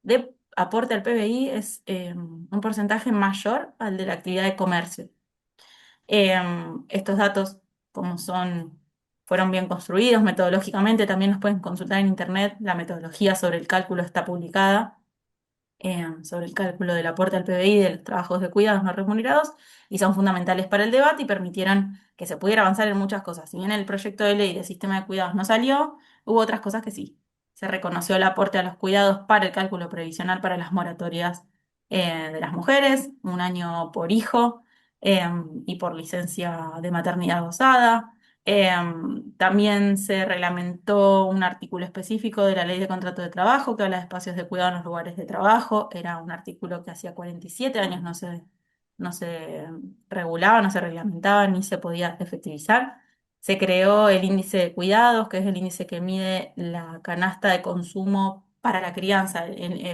de aporte al PBI, es un porcentaje mayor al de la actividad de comercio. Estos datos, como fueron bien construidos metodológicamente, también los pueden consultar en internet. La metodología sobre el cálculo está publicada sobre el cálculo del aporte al PBI de los trabajos de cuidados no remunerados y son fundamentales para el debate y permitieron que se pudiera avanzar en muchas cosas. Si bien el proyecto de ley del sistema de cuidados no salió, hubo otras cosas que sí. Se reconoció el aporte a los cuidados para el cálculo previsional para las moratorias de las mujeres, un año por hijo y por licencia de maternidad gozada. También se reglamentó un artículo específico de la Ley de Contrato de Trabajo que habla de espacios de cuidado en los lugares de trabajo. Era un artículo que hacía 47 años no se regulaba, no se reglamentaba ni se podía efectivizar. Se creó el índice de cuidados, que es el índice que mide la canasta de consumo para la crianza,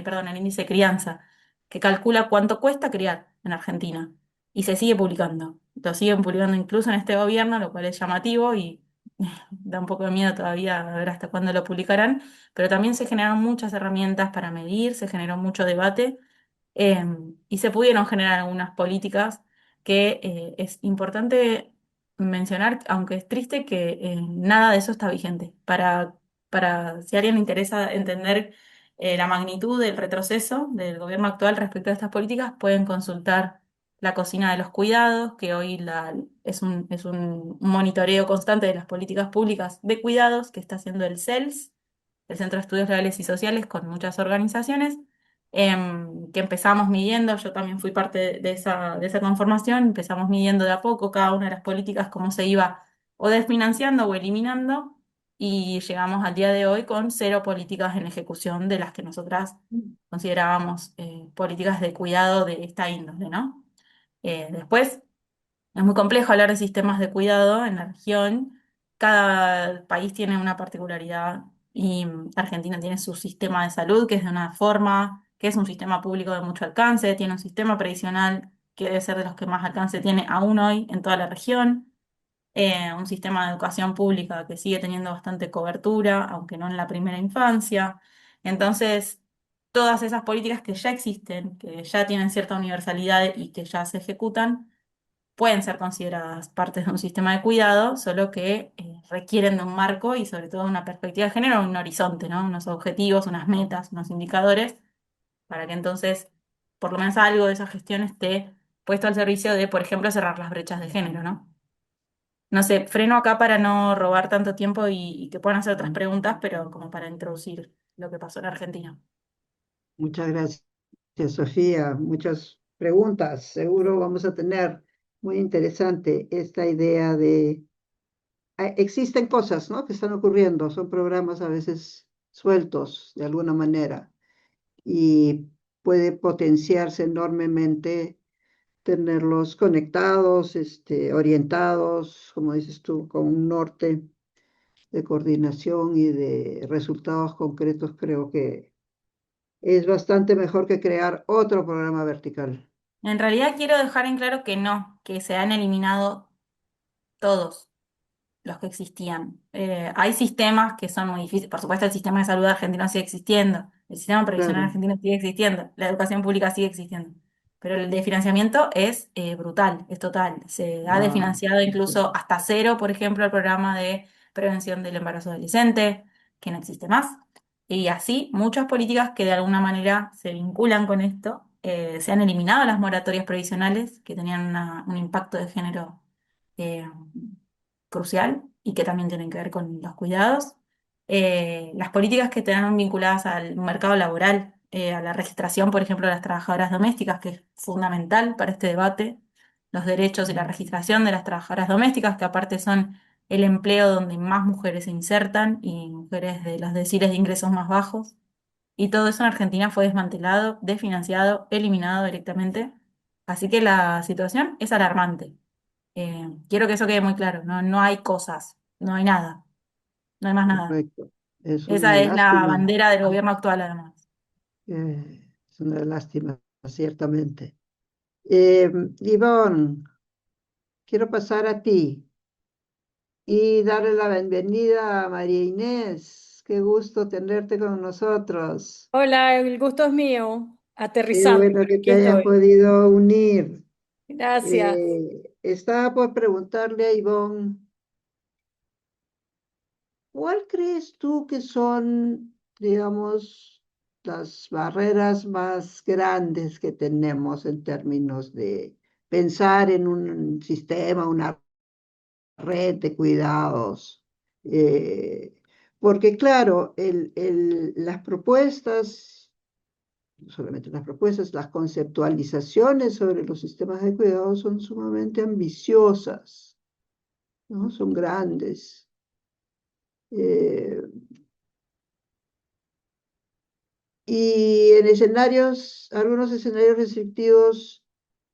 perdón, el índice de crianza, que calcula cuánto cuesta criar en Argentina. Y se sigue publicando. Lo siguen publicando incluso en este gobierno, lo cual es llamativo y da un poco de miedo todavía a ver hasta cuándo lo publicarán, pero también se generaron muchas herramientas para medir, se generó mucho debate y se pudieron generar algunas políticas que es importante mencionar, aunque es triste, que nada de eso está vigente. Para si a alguien le interesa entender la magnitud del retroceso del gobierno actual respecto a estas políticas, pueden consultar la cocina de los cuidados, que hoy es un monitoreo constante de las políticas públicas de cuidados que está haciendo el CELS, el Centro de Estudios Legales y Sociales, con muchas organizaciones que empezamos midiendo, yo también fui parte de esa conformación, empezamos midiendo de a poco cada una de las políticas, cómo se iba o desfinanciando o eliminando, y llegamos al día de hoy con 0 políticas en ejecución de las que nosotras considerábamos políticas de cuidado de esta índole, ¿no? Después, es muy complejo hablar de sistemas de cuidado en la región. Cada país tiene una particularidad y Argentina tiene su sistema de salud, que es de una forma, que es un sistema público de mucho alcance, tiene un sistema previsional que debe ser de los que más alcance tiene aún hoy en toda la región, un sistema de educación pública que sigue teniendo bastante cobertura, aunque no en la primera infancia. Entonces, todas esas políticas que ya existen, que ya tienen cierta universalidad y que ya se ejecutan, pueden ser consideradas partes de un sistema de cuidado, solo que requieren de un marco y sobre todo una perspectiva de género, un horizonte, ¿no? Unos objetivos, unas metas, unos indicadores, para que entonces por lo menos algo de esa gestión esté puesto al servicio de, por ejemplo, cerrar las brechas de género, ¿no? No sé, freno acá para no robar tanto tiempo y que puedan hacer otras preguntas, pero como para introducir lo que pasó en Argentina. Muchas gracias, Sofía. Muchas preguntas, seguro vamos a tener. Muy interesante esta idea de... Existen cosas, ¿no? Que están ocurriendo, son programas a veces sueltos de alguna manera y puede potenciarse enormemente tenerlos conectados, orientados, como dices tú, con un norte de coordinación y de resultados concretos. Creo que es bastante mejor que crear otro programa vertical. En realidad quiero dejar en claro que no, que se han eliminado todos los que existían. Hay sistemas que son muy difíciles. Por supuesto, el sistema de salud argentino sigue existiendo, el sistema previsional Claro. argentino sigue existiendo, la educación pública sigue existiendo. Pero el de financiamiento es brutal, es total. Se ha Wow. desfinanciado incluso hasta 0, por ejemplo, el programa de prevención del embarazo adolescente, que no existe más. Y así, muchas políticas que de alguna manera se vinculan con esto. Se han eliminado las moratorias previsionales que tenían un impacto de género eh, crucial y que también tienen que ver con los cuidados. Las políticas que están vinculadas al mercado laboral, a la registración, por ejemplo, de las trabajadoras domésticas, que es fundamental para este debate, los derechos y la registración de las trabajadoras domésticas, que aparte son el empleo donde más mujeres se insertan y mujeres de los deciles de ingresos más bajos. Y todo eso en Argentina fue desmantelado, desfinanciado, eliminado directamente. Así que la situación es alarmante. Quiero que eso quede muy claro, no, no hay cosas, no hay nada, no hay más nada. Correcto. Es una Esa es la lástima. bandera del gobierno actual, además. Es una lástima, ciertamente. Ivonne, quiero pasar a ti y darle la bienvenida a María Inés. Qué gusto tenerte con nosotros. Hola, el gusto es mío. Qué Aterrizando, bueno pero que aquí te hayas estoy. podido unir. Gracias. Estaba por preguntarle a Ivonne, ¿cuál crees tú que son, digamos, las barreras más grandes que tenemos en términos de pensar en un sistema, una red de cuidados? Eh, Porque claro, las propuestas, no solamente las propuestas, las conceptualizaciones sobre los sistemas de cuidados son sumamente ambiciosas, ¿no? Son grandes. Eh, y en escenarios, algunos escenarios restrictivos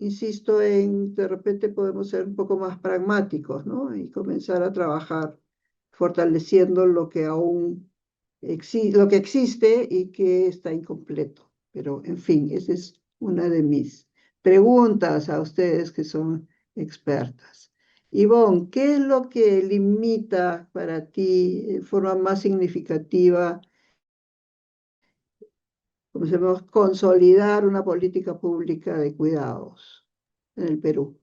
insisto en, de repente podemos ser un poco más pragmáticos, ¿no? Y comenzar a trabajar fortaleciendo lo que aún lo que existe y que está incompleto. Pero, en fin, esa es una de mis preguntas a ustedes que son expertas. Ivonne, ¿qué es lo que limita para ti de forma más significativa, como se llama, consolidar una política pública de cuidados en el Perú?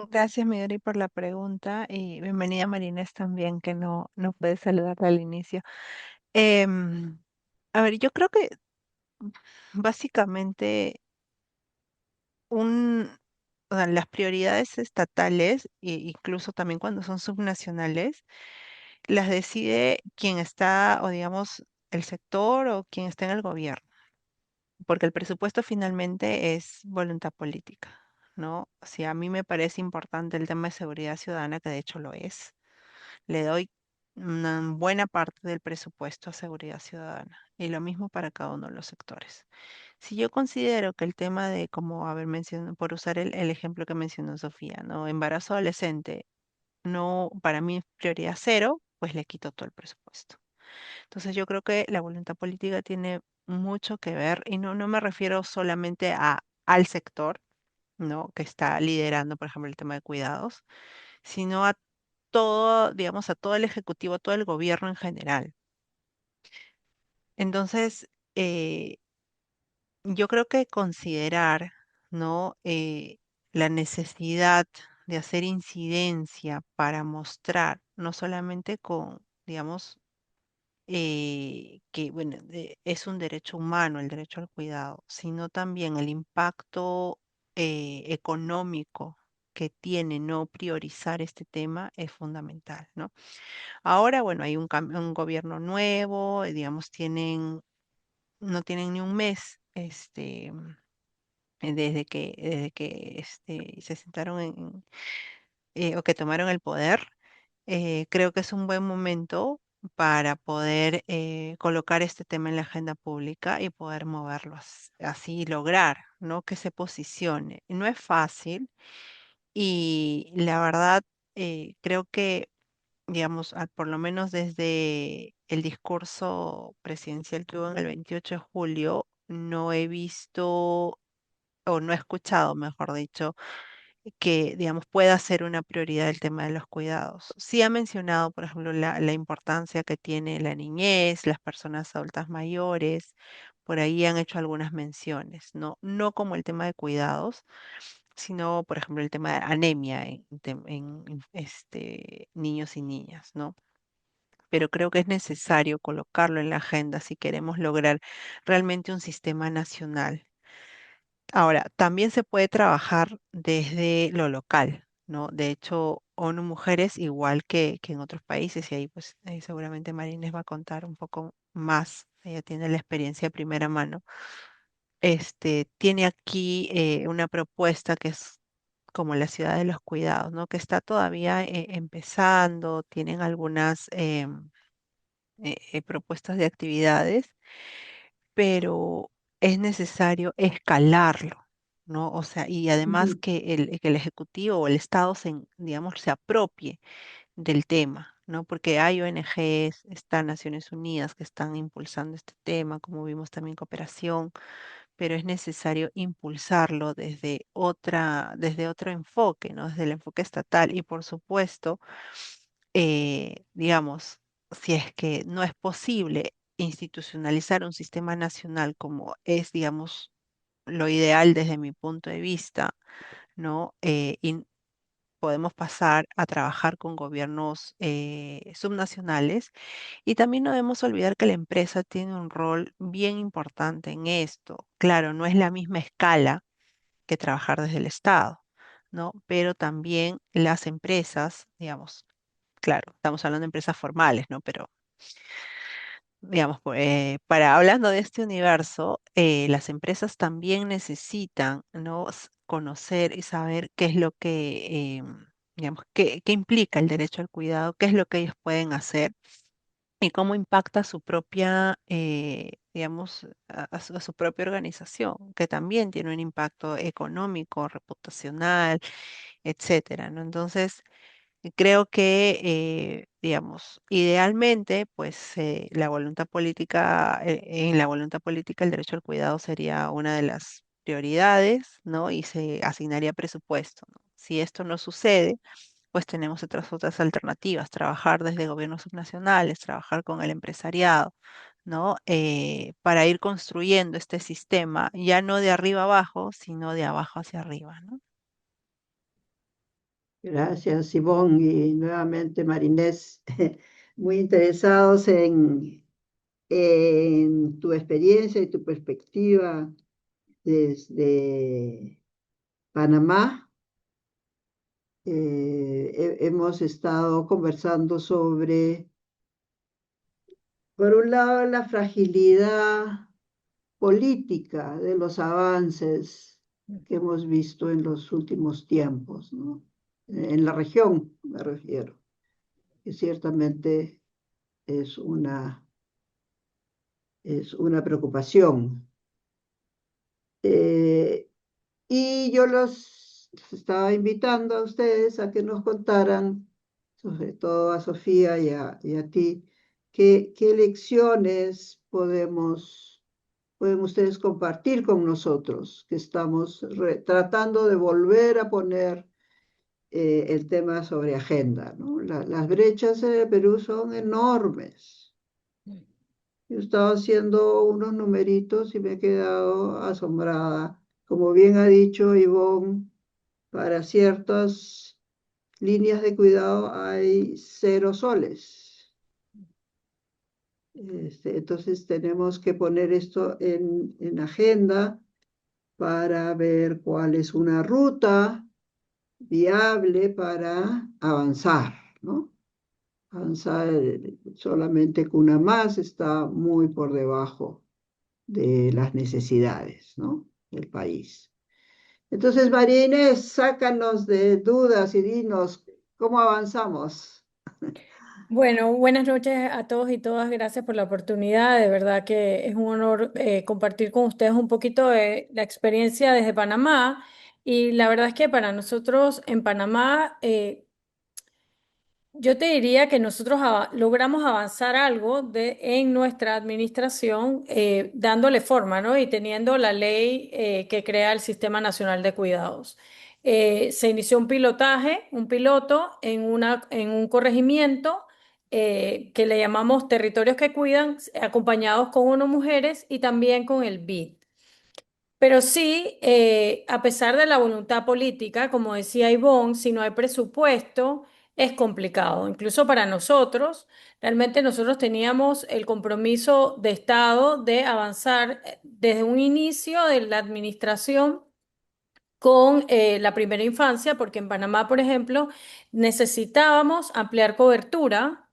Gracias, Miguel, por la pregunta y bienvenida Marines también, que no puede saludarla al inicio. Em, a ver, yo creo que básicamente un, o sea, las prioridades estatales, e incluso también cuando son subnacionales, las decide quien está, o digamos, el sector o quien está en el gobierno, porque el presupuesto finalmente es voluntad política, ¿no? O sea, a mí me parece importante el tema de seguridad ciudadana, que de hecho lo es. Le doy una buena parte del presupuesto a seguridad ciudadana y lo mismo para cada uno de los sectores. Si yo considero que el tema de, como haber mencionado, por usar el ejemplo que mencionó Sofía, ¿no? Embarazo adolescente, no, para mí es prioridad cero, pues le quito todo el presupuesto. Entonces yo creo que la voluntad política tiene mucho que ver y no me refiero solamente al sector, ¿no? Que está liderando, por ejemplo, el tema de cuidados, sino a todo, digamos, a todo el ejecutivo, a todo el gobierno en general. Entonces, yo creo que considerar, ¿no? La necesidad de hacer incidencia para mostrar, no solamente con, digamos, que, bueno, es un derecho humano el derecho al cuidado, sino también el impacto económico que tiene no priorizar este tema es fundamental, ¿no? Ahora, bueno, hay un gobierno nuevo, digamos, no tienen ni un mes, desde que se sentaron o que tomaron el poder. Creo que es un buen momento para poder colocar este tema en la agenda pública y poder moverlo así, y lograr, ¿no? Que se posicione. No es fácil y la verdad creo que, digamos, por lo menos desde el discurso presidencial que hubo en el 28 de julio, no he visto o no he escuchado, mejor dicho, que, digamos, pueda ser una prioridad el tema de los cuidados. Sí ha mencionado, por ejemplo, la importancia que tiene la niñez, las personas adultas mayores, por ahí han hecho algunas menciones, ¿no? No como el tema de cuidados, sino, por ejemplo, el tema de anemia en niños y niñas, ¿no? Pero creo que es necesario colocarlo en la agenda si queremos lograr realmente un sistema nacional. Ahora, también se puede trabajar desde lo local, ¿no? De hecho, ONU Mujeres, igual que en otros países, y ahí pues seguramente Marines va a contar un poco más, ella tiene la experiencia de primera mano, tiene aquí una propuesta que es como la ciudad de los cuidados, ¿no? Que está todavía empezando, tienen algunas propuestas de actividades, pero es necesario escalarlo, ¿no? O sea, y además Ujú, que el Ejecutivo o el Estado digamos, se apropie del tema, ¿no? Porque hay ONGs, están Naciones Unidas que están impulsando este tema, como vimos también cooperación, pero es necesario impulsarlo desde otro enfoque, ¿no? Desde el enfoque estatal y por supuesto, digamos, si es que no es posible institucionalizar un sistema nacional como es, digamos, lo ideal desde mi punto de vista, ¿no? Y podemos pasar a trabajar con gobiernos subnacionales y también no debemos olvidar que la empresa tiene un rol bien importante en esto. Claro, no es la misma escala que trabajar desde el Estado, ¿no? Pero también las empresas, digamos, claro, estamos hablando de empresas formales, ¿no? Pero, digamos, hablando de este universo, las empresas también necesitan, ¿no? Conocer y saber qué es lo que, digamos, qué implica el derecho al cuidado, qué es lo que ellos pueden hacer y cómo impacta su propia, digamos, a su propia organización, que también tiene un impacto económico, reputacional, etcétera, ¿no? Entonces, creo que, digamos, idealmente, pues la voluntad política, en la voluntad política el derecho al cuidado sería una de las prioridades, ¿no? Y se asignaría presupuesto, ¿no? Si esto no sucede, pues tenemos otras alternativas, trabajar desde gobiernos subnacionales, trabajar con el empresariado, ¿no? Para ir construyendo este sistema, ya no de arriba abajo, sino de abajo hacia arriba, ¿no? Gracias, Ivonne, y nuevamente Marinés, muy interesados en tu experiencia y tu perspectiva desde Panamá. Hemos estado conversando sobre, por un lado, la fragilidad política de los avances que hemos visto en los últimos tiempos, ¿no? En la región, me refiero, que ciertamente es una preocupación. Eh, y yo los estaba invitando a ustedes a que nos contaran, sobre todo a Sofía y a ti, qué lecciones pueden ustedes compartir con nosotros, que estamos tratando de volver a poner el tema sobre agenda, ¿no? Las brechas en el Perú son enormes. Yo estaba haciendo unos numeritos y me he quedado asombrada. Como bien ha dicho Ivonne, para ciertas líneas de cuidado hay 0 soles. Entonces tenemos que poner esto en agenda para ver cuál es una ruta viable para avanzar, ¿no? Avanzar solamente con una más está muy por debajo de las necesidades, ¿no? Del país. Entonces, María Inés, sácanos de dudas y dinos cómo avanzamos. Bueno, buenas noches a todos y todas. Gracias por la oportunidad. De verdad que es un honor compartir con ustedes un poquito de la experiencia desde Panamá. Y la verdad es que para nosotros en Panamá, yo te diría que nosotros logramos avanzar algo en nuestra administración dándole forma, ¿no? Y teniendo la ley que crea el Sistema Nacional de Cuidados. Se inició un pilotaje, un piloto en un corregimiento que le llamamos Territorios que Cuidan, acompañados con ONU Mujeres y también con el BID. Pero sí, a pesar de la voluntad política, como decía Ivonne, si no hay presupuesto, es complicado. Incluso para nosotros, realmente nosotros teníamos el compromiso de Estado de avanzar desde un inicio de la administración con la primera infancia, porque en Panamá, por ejemplo, necesitábamos ampliar cobertura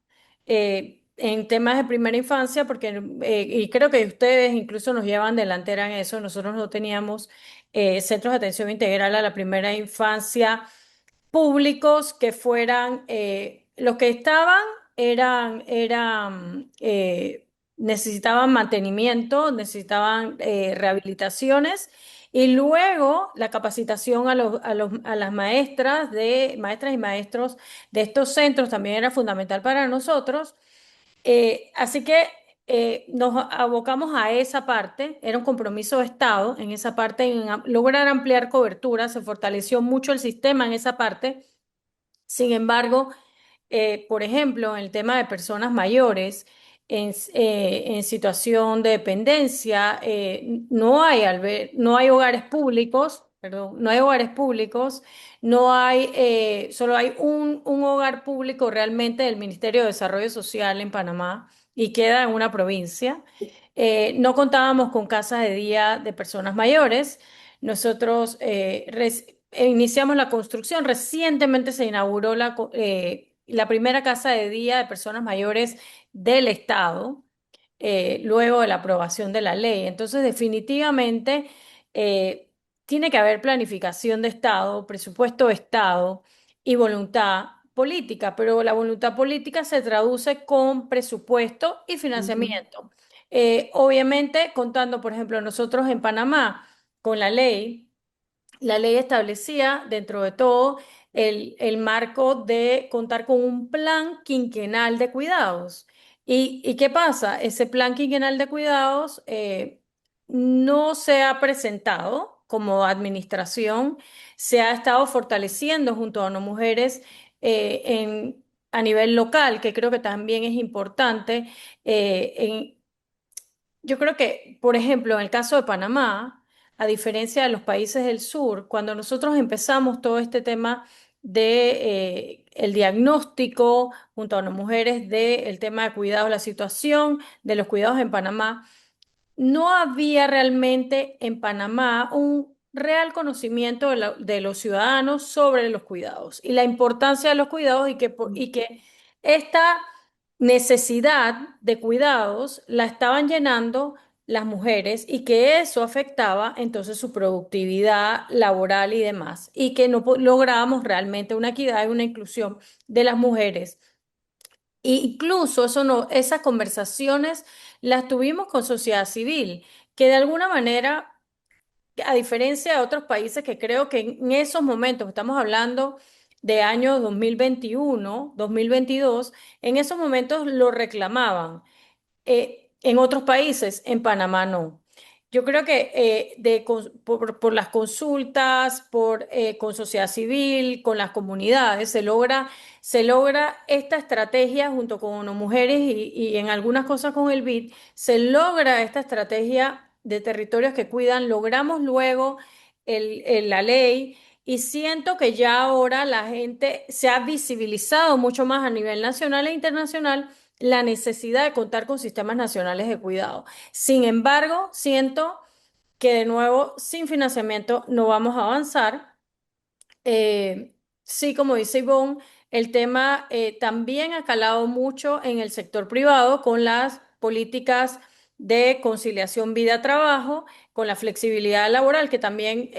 en temas de primera infancia, porque, y creo que ustedes incluso nos llevan delantera en eso, nosotros no teníamos centros de atención integral a la primera infancia públicos que fueran, los que estaban necesitaban mantenimiento, necesitaban rehabilitaciones y luego la capacitación a las maestras y maestros de estos centros también era fundamental para nosotros. Así que nos abocamos a esa parte, era un compromiso de Estado en esa parte, lograr ampliar cobertura, se fortaleció mucho el sistema en esa parte. Sin embargo, por ejemplo, en el tema de personas mayores en situación de dependencia, no hay hogares públicos, perdón, no hay hogares públicos, solo hay un hogar público realmente del Ministerio de Desarrollo Social en Panamá y queda en una provincia. No contábamos con casas de día de personas mayores. Nosotros iniciamos la construcción, recientemente se inauguró la primera casa de día de personas mayores del Estado, luego de la aprobación de la ley. Entonces, definitivamente, eh, tiene que haber planificación de Estado, presupuesto de Estado y voluntad política, pero la voluntad política se traduce con presupuesto y Ujú. financiamiento. Obviamente, contando, por ejemplo, nosotros en Panamá, con la ley establecía dentro de todo el marco de contar con un plan quinquenal de cuidados. ¿Y qué pasa? Ese plan quinquenal de cuidados no se ha presentado como administración, se ha estado fortaleciendo junto a ONU Mujeres a nivel local, que creo que también es importante. Yo creo que, por ejemplo, en el caso de Panamá, a diferencia de los países del sur, cuando nosotros empezamos todo este tema de el diagnóstico junto a las mujeres del tema de cuidados, la situación de los cuidados en Panamá, no había realmente en Panamá un real conocimiento de los ciudadanos sobre los cuidados y la importancia de los cuidados y que esta necesidad de cuidados la estaban llenando las mujeres y que eso afectaba entonces su productividad laboral y demás y que no lográbamos realmente una equidad y una inclusión de las mujeres. E incluso eso no, esas conversaciones las tuvimos con sociedad civil, que de alguna manera, a diferencia de otros países que creo que en esos momentos, estamos hablando de años 2021, 2022, en esos momentos lo reclamaban. En otros países, en Panamá no. Yo creo que por las consultas, con sociedad civil, con las comunidades, se logra esta estrategia junto con ONU Mujeres y en algunas cosas con el BID, se logra esta estrategia de territorios que cuidan, logramos luego la ley y siento que ya ahora la gente se ha visibilizado mucho más a nivel nacional e internacional la necesidad de contar con sistemas nacionales de cuidado. Sin embargo, siento que de nuevo, sin financiamiento, no vamos a avanzar. Sí, como dice Ivonne, el tema también ha calado mucho en el sector privado con las políticas de conciliación vida-trabajo, con la flexibilidad laboral, que también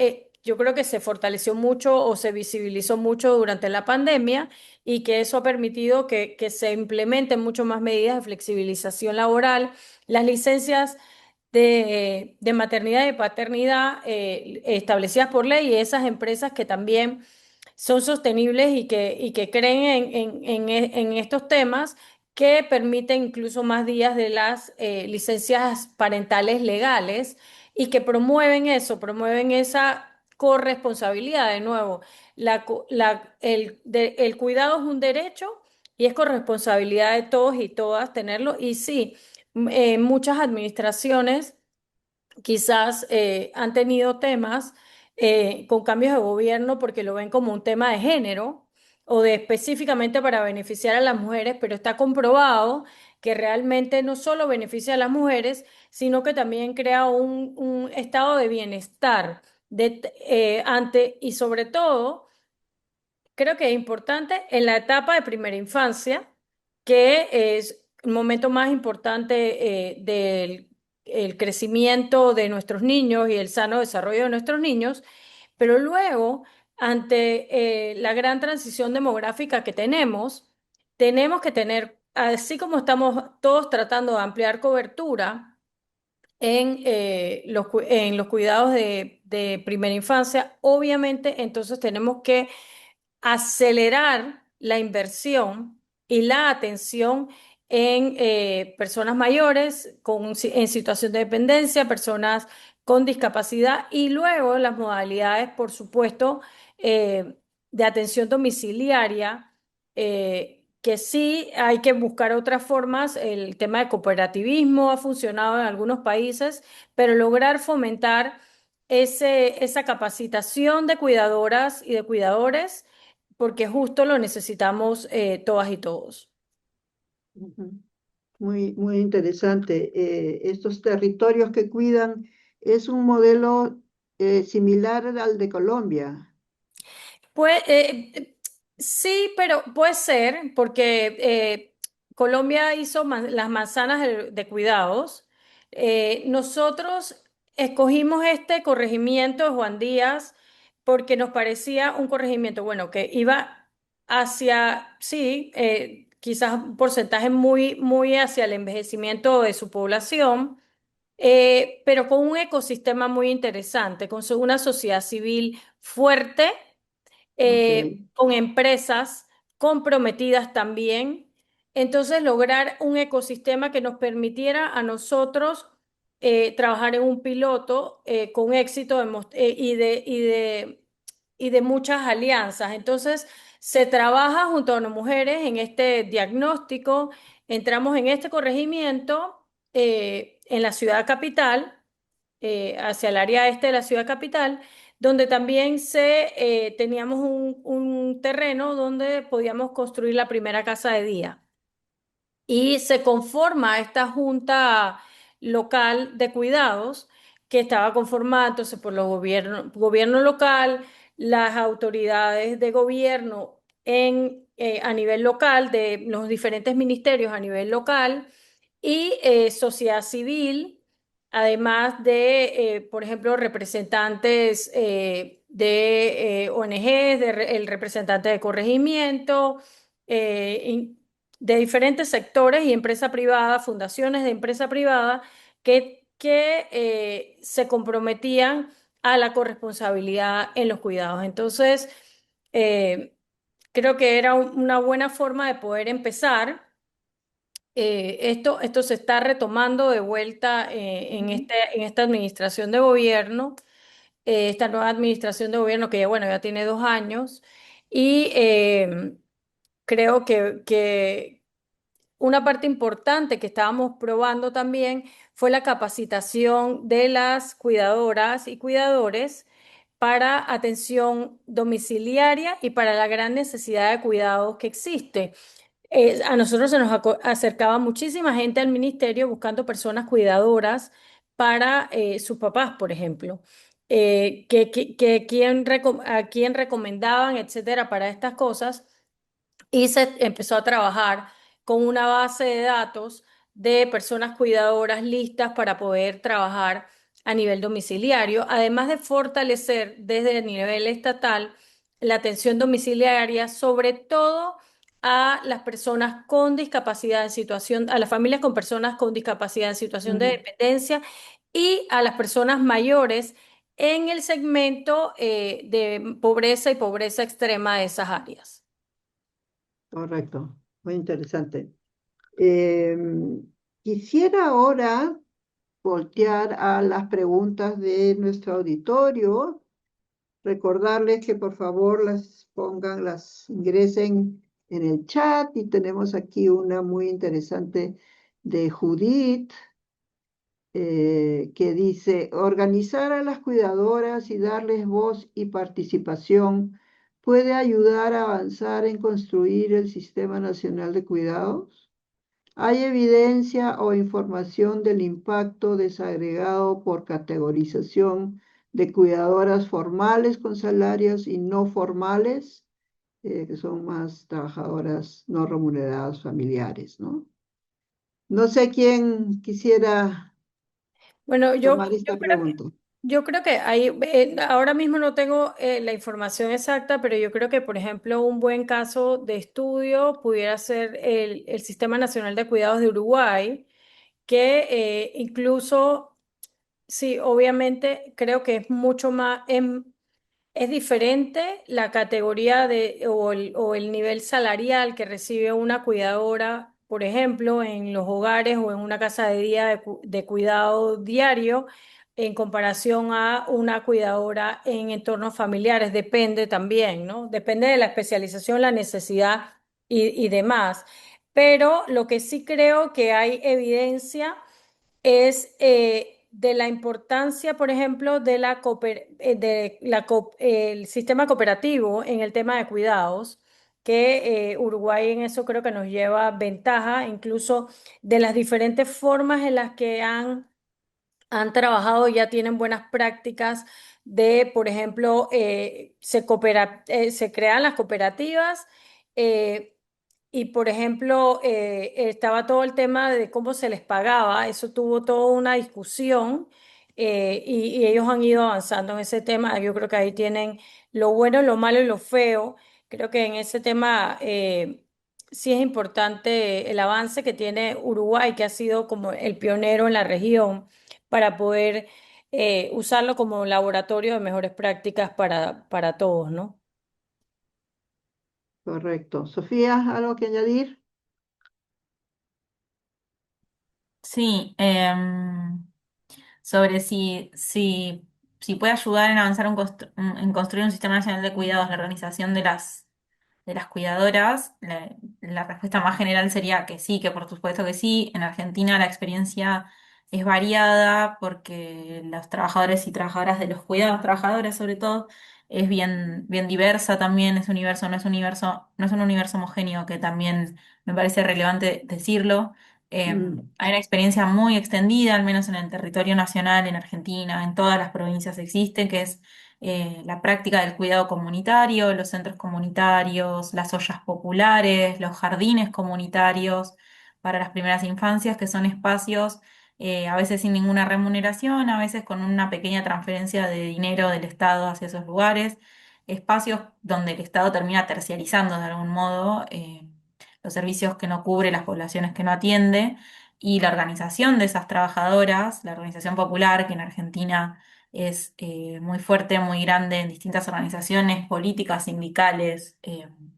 yo creo que se fortaleció mucho o se visibilizó mucho durante la pandemia y que eso ha permitido que se implementen mucho más medidas de flexibilización laboral. Las licencias de maternidad y paternidad establecidas por ley y esas empresas que también son sostenibles y que creen en estos temas que permiten incluso más días de las licencias parentales legales y que promueven eso, promueven esa corresponsabilidad. De nuevo, el cuidado es un derecho y es corresponsabilidad de todos y todas tenerlo. Y sí, muchas administraciones quizás han tenido temas con cambios de gobierno porque lo ven como un tema de género o de específicamente para beneficiar a las mujeres, pero está comprobado que realmente no solo beneficia a las mujeres, sino que también crea un estado de bienestar y sobre todo creo que es importante en la etapa de primera infancia, que es el momento más importante del el crecimiento de nuestros niños y el sano desarrollo de nuestros niños, pero luego, ante la gran transición demográfica que tenemos que tener, así como estamos todos tratando de ampliar cobertura en los cuidados de primera infancia, obviamente entonces tenemos que acelerar la inversión y la atención en personas mayores en situación de dependencia, personas con discapacidad y luego las modalidades, por supuesto, de atención domiciliaria, que sí hay que buscar otras formas. El tema de cooperativismo ha funcionado en algunos países, pero lograr fomentar esa capacitación de cuidadoras y de cuidadores porque justo lo necesitamos todas y todos. Ujú. Muy, muy interesante. Estos territorios que cuidan es un modelo similar al de Colombia. Pues sí, pero puede ser, porque Colombia hizo las manzanas de cuidados. Nosotros escogimos este corregimiento de Juan Díaz porque nos parecía un corregimiento, bueno, que iba hacia, sí, quizás un porcentaje muy hacia el envejecimiento de su población, pero con un ecosistema muy interesante, con una sociedad civil fuerte, Ok, con empresas comprometidas también. Entonces, lograr un ecosistema que nos permitiera a nosotros trabajar en un piloto con éxito y de muchas alianzas. Entonces, se trabaja junto a las mujeres en este diagnóstico. Entramos en este corregimiento en la ciudad capital, hacia el área este de la ciudad capital, donde también teníamos un terreno donde podíamos construir la primera casa de día. Y se conforma esta junta local de cuidados que estaba conformada entonces por los gobierno local, las autoridades de gobierno a nivel local, de los diferentes ministerios a nivel local y sociedad civil, además de, por ejemplo, representantes de ONGs, el representante de corregimiento, de diferentes sectores y empresa privada, fundaciones de empresa privada que se comprometían a la corresponsabilidad en los cuidados. Entonces, eh, creo que era una buena forma de poder empezar. Esto se está retomando de vuelta ujú, en esta administración de gobierno, esta nueva administración de gobierno que ya, bueno, ya tiene 2 años y creo que una parte importante que estábamos probando también fue la capacitación de las cuidadoras y cuidadores para atención domiciliaria y para la gran necesidad de cuidados que existe. A nosotros se nos acercaba muchísima gente al ministerio buscando personas cuidadoras para sus papás, por ejemplo, a quién recomendaban, etcétera, para estas cosas y se empezó a trabajar con una base de datos de personas cuidadoras listas para poder trabajar a nivel domiciliario, además de fortalecer desde el nivel estatal la atención domiciliaria, sobre todo a las personas con discapacidad en situación, a las familias con personas con discapacidad en situación de ujú. dependencia y a las personas mayores en el segmento de pobreza y pobreza extrema de esas áreas. Correcto, muy interesante. Quisiera ahora voltear a las preguntas de nuestro auditorio, recordarles que por favor las pongan, las ingresen en el chat y tenemos aquí una muy interesante de Judith que dice, organizar a las cuidadoras y darles voz y participación puede ayudar a avanzar en construir el Sistema Nacional de Cuidados. ¿Hay evidencia o información del impacto desagregado por categorización de cuidadoras formales con salarios y no formales, que son más trabajadoras no remuneradas familiares, ¿no? No sé quién quisiera Bueno, tomar esta pregunta. yo creo que ahora mismo no tengo la información exacta, pero yo creo que, por ejemplo, un buen caso de estudio pudiera ser el Sistema Nacional de Cuidados de Uruguay, que incluso, sí, obviamente creo que es mucho más, es diferente la categoría o el nivel salarial que recibe una cuidadora, por ejemplo, en los hogares o en una casa de día de cuidado diario, en comparación a una cuidadora en entornos familiares. Depende también, ¿no? Depende de la especialización, la necesidad y demás. Pero lo que sí creo que hay evidencia es de la importancia, por ejemplo, el sistema cooperativo en el tema de cuidados, que Uruguay en eso creo que nos lleva ventaja, incluso de las diferentes formas en las que han trabajado, ya tienen buenas prácticas de, por ejemplo, se crean las cooperativas. eh, y, por ejemplo, estaba todo el tema de cómo se les pagaba, eso tuvo toda una discusión y ellos han ido avanzando en ese tema. Yo creo que ahí tienen lo bueno, lo malo y lo feo. Creo que en ese tema sí es importante el avance que tiene Uruguay, que ha sido como el pionero en la región, para poder usarlo como laboratorio de mejores prácticas para todos, ¿no? Correcto. Sofía, ¿algo que añadir? Sí, sobre si puede ayudar en avanzar en construir un sistema nacional de cuidados, la organización de las cuidadoras, la respuesta más general sería que sí, que por supuesto que sí. En Argentina la experiencia es variada porque los trabajadores y trabajadoras de los cuidados, trabajadoras sobre todo, es bien diversa también, ese universo no es no es un universo homogéneo, que también me parece relevante decirlo. Mm, Hay una experiencia muy extendida, al menos en el territorio nacional, en Argentina, en todas las provincias existe, que es la práctica del cuidado comunitario, los centros comunitarios, las ollas populares, los jardines comunitarios para las primeras infancias, que son espacios a veces sin ninguna remuneración, a veces con una pequeña transferencia de dinero del Estado hacia esos lugares, espacios donde el Estado termina terciarizando de algún modo los servicios que no cubre, las poblaciones que no atiende. Y la organización de esas trabajadoras, la organización popular, que en Argentina es muy fuerte, muy grande en distintas organizaciones políticas, sindicales,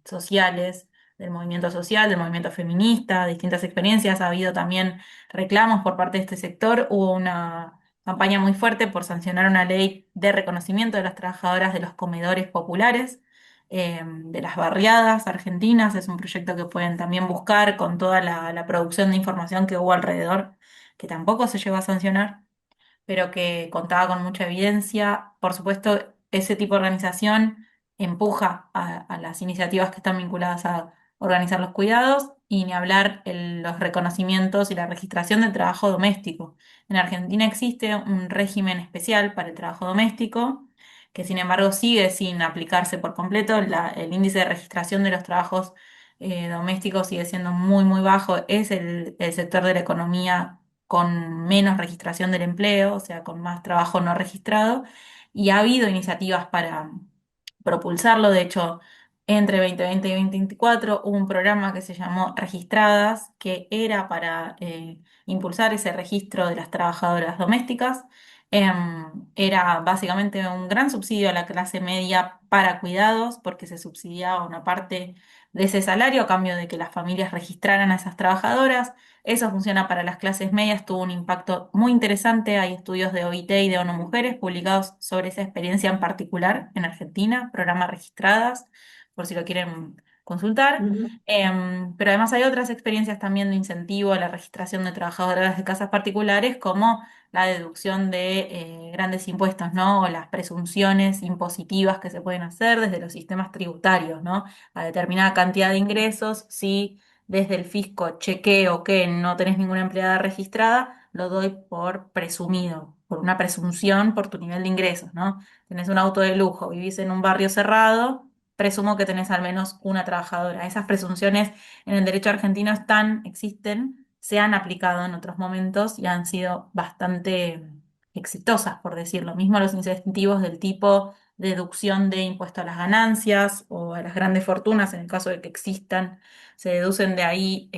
sociales, del movimiento social, del movimiento feminista, distintas experiencias. Ha habido también reclamos por parte de este sector. Hubo una campaña muy fuerte por sancionar una ley de reconocimiento de las trabajadoras de los comedores populares. De las barriadas argentinas, es un proyecto que pueden también buscar con toda la producción de información que hubo alrededor, que tampoco se llegó a sancionar, pero que contaba con mucha evidencia. Por supuesto, ese tipo de organización empuja a las iniciativas que están vinculadas a organizar los cuidados y ni hablar los reconocimientos y la registración del trabajo doméstico. En Argentina existe un régimen especial para el trabajo doméstico, que sin embargo sigue sin aplicarse por completo. El índice de registración de los trabajos domésticos sigue siendo muy bajo. Es el sector de la economía con menos registración del empleo, o sea, con más trabajo no registrado, y ha habido iniciativas para propulsarlo. De hecho, entre 2020 y 2024 hubo un programa que se llamó Registradas, que era para impulsar ese registro de las trabajadoras domésticas. Era básicamente un gran subsidio a la clase media para cuidados, porque se subsidiaba una parte de ese salario a cambio de que las familias registraran a esas trabajadoras. Eso funciona para las clases medias, tuvo un impacto muy interesante. Hay estudios de OIT y de ONU Mujeres publicados sobre esa experiencia en particular en Argentina, programas registradas, por si lo quieren consultar. ujú, Pero además hay otras experiencias también de incentivo a la registración de trabajadoras de casas particulares, como la deducción de grandes impuestos, ¿no? O las presunciones impositivas que se pueden hacer desde los sistemas tributarios, ¿no? A determinada cantidad de ingresos, si desde el fisco chequeo que no tenés ninguna empleada registrada, lo doy por presumido, por una presunción por tu nivel de ingresos, ¿no? Tenés un auto de lujo, vivís en un barrio cerrado, presumo que tenés al menos una trabajadora. Esas presunciones en el derecho argentino existen, se han aplicado en otros momentos y han sido bastante exitosas, por decirlo. Mismo los incentivos del tipo deducción de impuesto a las ganancias o a las grandes fortunas, en el caso de que existan, se deducen de ahí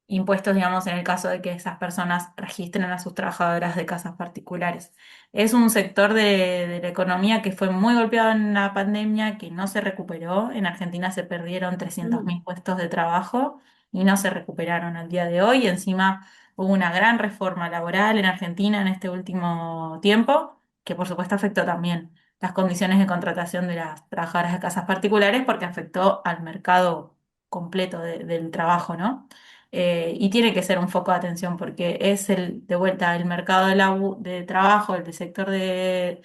impuestos, digamos, en el caso de que esas personas registren a sus trabajadoras de casas particulares. Es un sector de la economía que fue muy golpeado en la pandemia, que no se recuperó. En Argentina se perdieron mm, 300.000 puestos de trabajo y no se recuperaron al día de hoy. Encima hubo una gran reforma laboral en Argentina en este último tiempo, que por supuesto afectó también las condiciones de contratación de las trabajadoras de casas particulares, porque afectó al mercado completo del trabajo, ¿no? Y tiene que ser un foco de atención porque es de vuelta el mercado de trabajo, el del sector de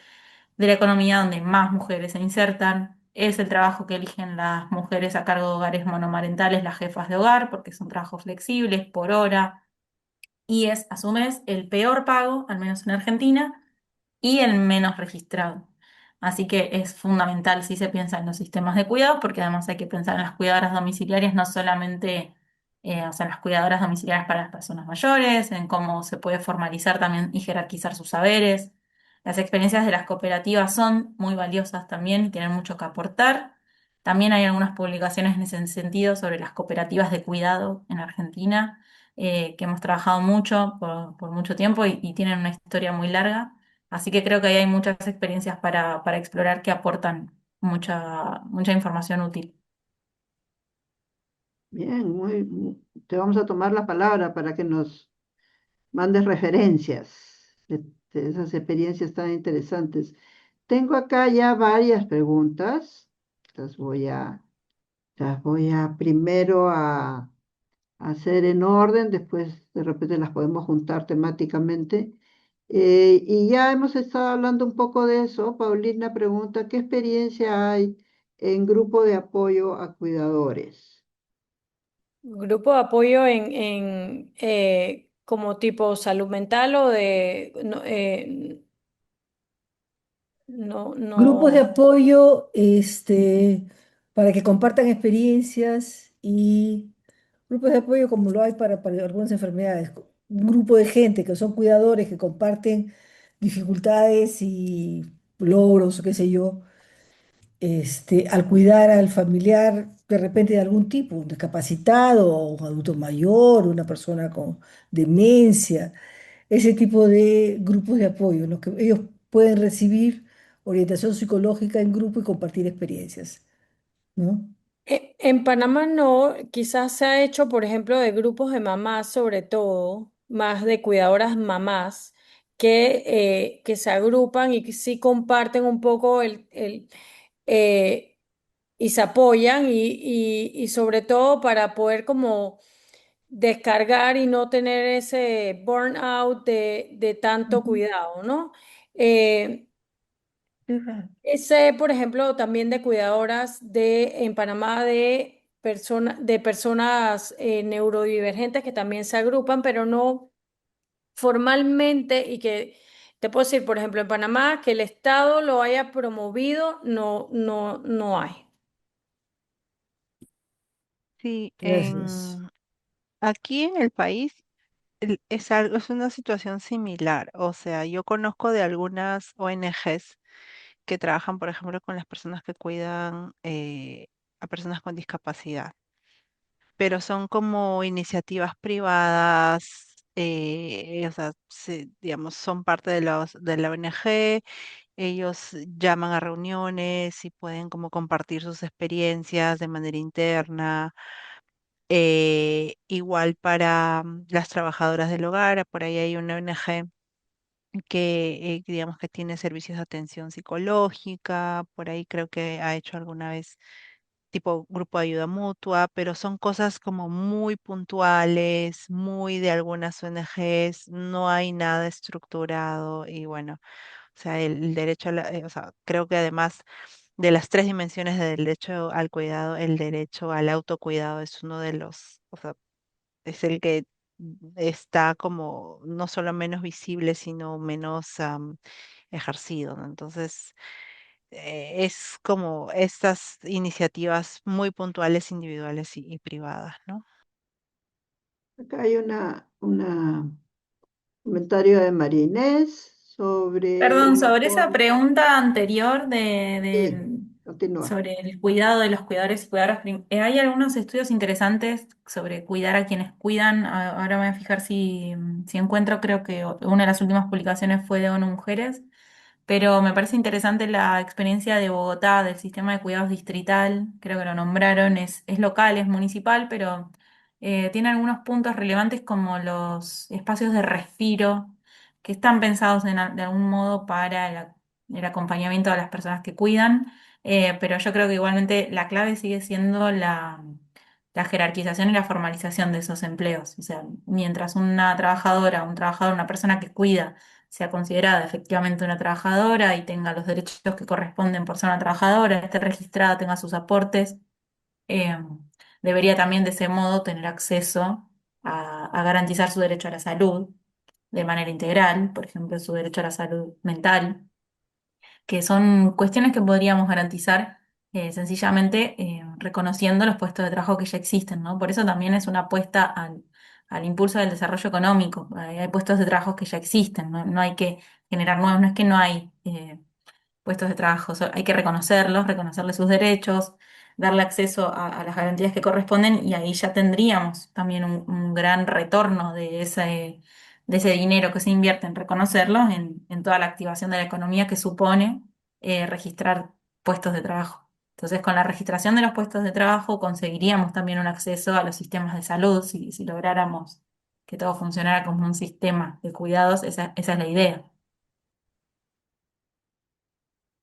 la economía donde más mujeres se insertan. Es el trabajo que eligen las mujeres a cargo de hogares monomarentales, las jefas de hogar, porque son trabajos flexibles por hora. Y es, a su vez, el peor pago, al menos en Argentina, y el menos registrado. Así que es fundamental si se piensa en los sistemas de cuidado, porque además hay que pensar en las cuidadoras domiciliarias, no solamente, o sea, las cuidadoras domiciliarias para las personas mayores, en cómo se puede formalizar también y jerarquizar sus saberes. Las experiencias de las cooperativas son muy valiosas también y tienen mucho que aportar. También hay algunas publicaciones en ese sentido sobre las cooperativas de cuidado en Argentina, que hemos trabajado mucho por mucho tiempo y tienen una historia muy larga. Así que creo que ahí hay muchas experiencias para explorar que aportan mucha información útil. Bien, te vamos a tomar la palabra para que nos mandes referencias de esas experiencias tan interesantes. Tengo acá ya varias preguntas. Las voy a, las voy a primero a hacer en orden, después de repente las podemos juntar temáticamente. Y ya hemos estado hablando un poco de eso. Paulina pregunta, ¿qué experiencia hay en grupo de apoyo a cuidadores? Grupo de apoyo como tipo salud mental o de no, no, Grupos de no. apoyo, para que compartan experiencias y grupos de apoyo como lo hay para algunas enfermedades. Un grupo de gente que son cuidadores, que comparten dificultades y logros, qué sé yo, al cuidar al familiar de repente de algún tipo, un discapacitado, o un adulto mayor, una persona con demencia, ese tipo de grupos de apoyo, en los que ellos pueden recibir orientación psicológica en grupo y compartir experiencias, ¿no? En Panamá no, quizás se ha hecho, por ejemplo, de grupos de mamás, sobre todo, más de cuidadoras mamás, que se agrupan y que sí comparten un poco eh, y se apoyan y sobre todo para poder como descargar y no tener ese burnout de tanto Ujú. cuidado, ¿no? Eh, Ajá. Sé, por ejemplo, también de cuidadoras en Panamá de personas neurodivergentes que también se agrupan, pero no formalmente y que te puedo decir, por ejemplo, en Panamá que el Estado lo haya promovido, no hay. Sí, Gracias. aquí en el país es algo, es una situación similar. O sea, yo conozco de algunas ONGs que trabajan, por ejemplo, con las personas que cuidan a personas con discapacidad, pero son como iniciativas privadas, o sea, digamos, son parte de la ONG, ellos llaman a reuniones y pueden como compartir sus experiencias de manera interna. Igual para las trabajadoras del hogar, por ahí hay una ONG que digamos que tiene servicios de atención psicológica, por ahí creo que ha hecho alguna vez tipo grupo de ayuda mutua, pero son cosas como muy puntuales, muy de algunas ONGs, no hay nada estructurado y bueno, o sea, el derecho o sea, creo que además de las tres dimensiones del derecho al cuidado, el derecho al autocuidado es uno de los, o sea, es el que está como no solo menos visible, sino menos ejercido, ¿no? Entonces, es como estas iniciativas muy puntuales, individuales y privadas, ¿no? Acá hay un comentario de Marinés sobre Perdón, el sobre esa apoyo. pregunta anterior Sí, continúa. sobre el cuidado de los cuidadores y cuidadoras, hay algunos estudios interesantes sobre cuidar a quienes cuidan. Ahora me voy a fijar si encuentro, creo que una de las últimas publicaciones fue de ONU Mujeres, pero me parece interesante la experiencia de Bogotá, del sistema de cuidados distrital, creo que lo nombraron, es local, es municipal, pero tiene algunos puntos relevantes como los espacios de respiro, que están pensados de algún modo para el acompañamiento de las personas que cuidan, pero yo creo que igualmente la clave sigue siendo la jerarquización y la formalización de esos empleos. O sea, mientras una trabajadora, un trabajador, una persona que cuida, sea considerada efectivamente una trabajadora y tenga los derechos que corresponden por ser una trabajadora, esté registrada, tenga sus aportes, eh, debería también de ese modo tener acceso a garantizar su derecho a la salud de manera integral, por ejemplo, su derecho a la salud mental, que son cuestiones que podríamos garantizar sencillamente reconociendo los puestos de trabajo que ya existen, ¿no? Por eso también es una apuesta al impulso del desarrollo económico. Hay puestos de trabajo que ya existen, ¿no? No hay que generar nuevos, no es que no hay puestos de trabajo, hay que reconocerlos, reconocerles sus derechos, darle acceso a las garantías que corresponden y ahí ya tendríamos también un gran retorno de ese dinero que se invierte en reconocerlos en toda la activación de la economía que supone registrar puestos de trabajo. Entonces, con la registración de los puestos de trabajo conseguiríamos también un acceso a los sistemas de salud si lográramos que todo funcionara como un sistema de cuidados, esa es la idea.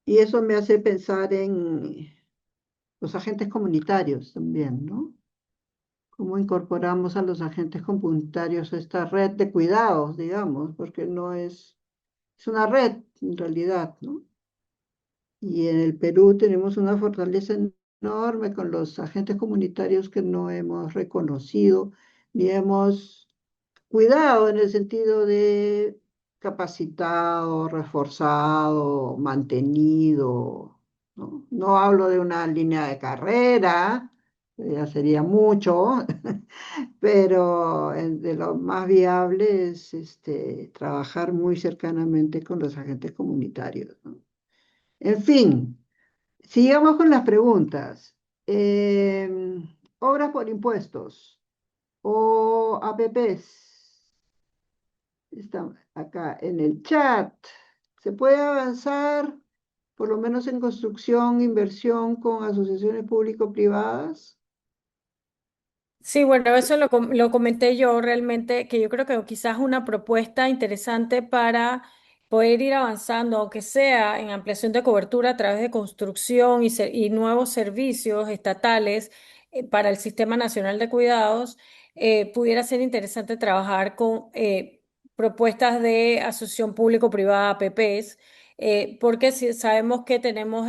Y eso me hace pensar en los agentes comunitarios también, ¿no? ¿Cómo incorporamos a los agentes comunitarios a esta red de cuidados, digamos? Porque no es una red en realidad, ¿no? Y en el Perú tenemos una fortaleza enorme con los agentes comunitarios que no hemos reconocido ni hemos cuidado en el sentido de capacitado, reforzado, mantenido, ¿no? No hablo de una línea de carrera, que ya sería mucho, pero de lo más viable es trabajar muy cercanamente con los agentes comunitarios, ¿no? En fin, sigamos con las preguntas. Obras por impuestos o APPs. Está acá en el chat. ¿Se puede avanzar, por lo menos en construcción, inversión con asociaciones público-privadas? Sí, bueno, eso lo comenté yo realmente, que yo creo que quizás una propuesta interesante para poder ir avanzando, aunque sea en ampliación de cobertura a través de construcción y nuevos servicios estatales para el Sistema Nacional de Cuidados, pudiera ser interesante trabajar con propuestas de asociación público-privada, APPs, porque si sabemos que tenemos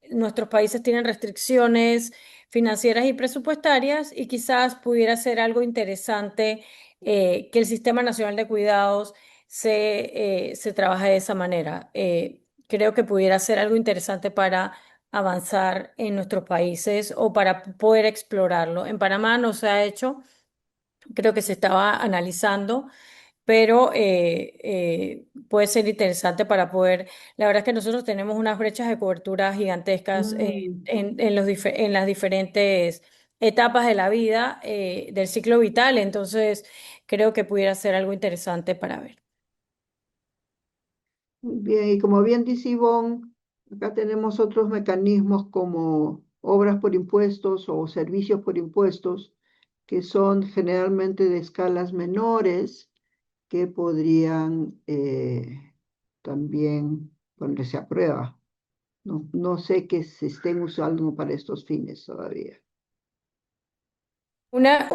nuestros países tienen restricciones financieras y presupuestarias y quizás pudiera ser algo interesante que el Sistema Nacional de Cuidados se trabaje de esa manera. Creo que pudiera ser algo interesante para avanzar en nuestros países o para poder explorarlo. En Panamá no se ha hecho, creo que se estaba analizando, pero puede ser interesante para poder, la verdad es que nosotros tenemos unas brechas de cobertura gigantescas Mm, en las diferentes etapas de la vida, del ciclo vital, entonces creo que pudiera ser algo interesante para ver. muy bien, y como bien dice Ivonne, acá tenemos otros mecanismos como obras por impuestos o servicios por impuestos, que son generalmente de escalas menores que podrían también ponerse a prueba. No, no sé que se estén usando para estos fines todavía. Una,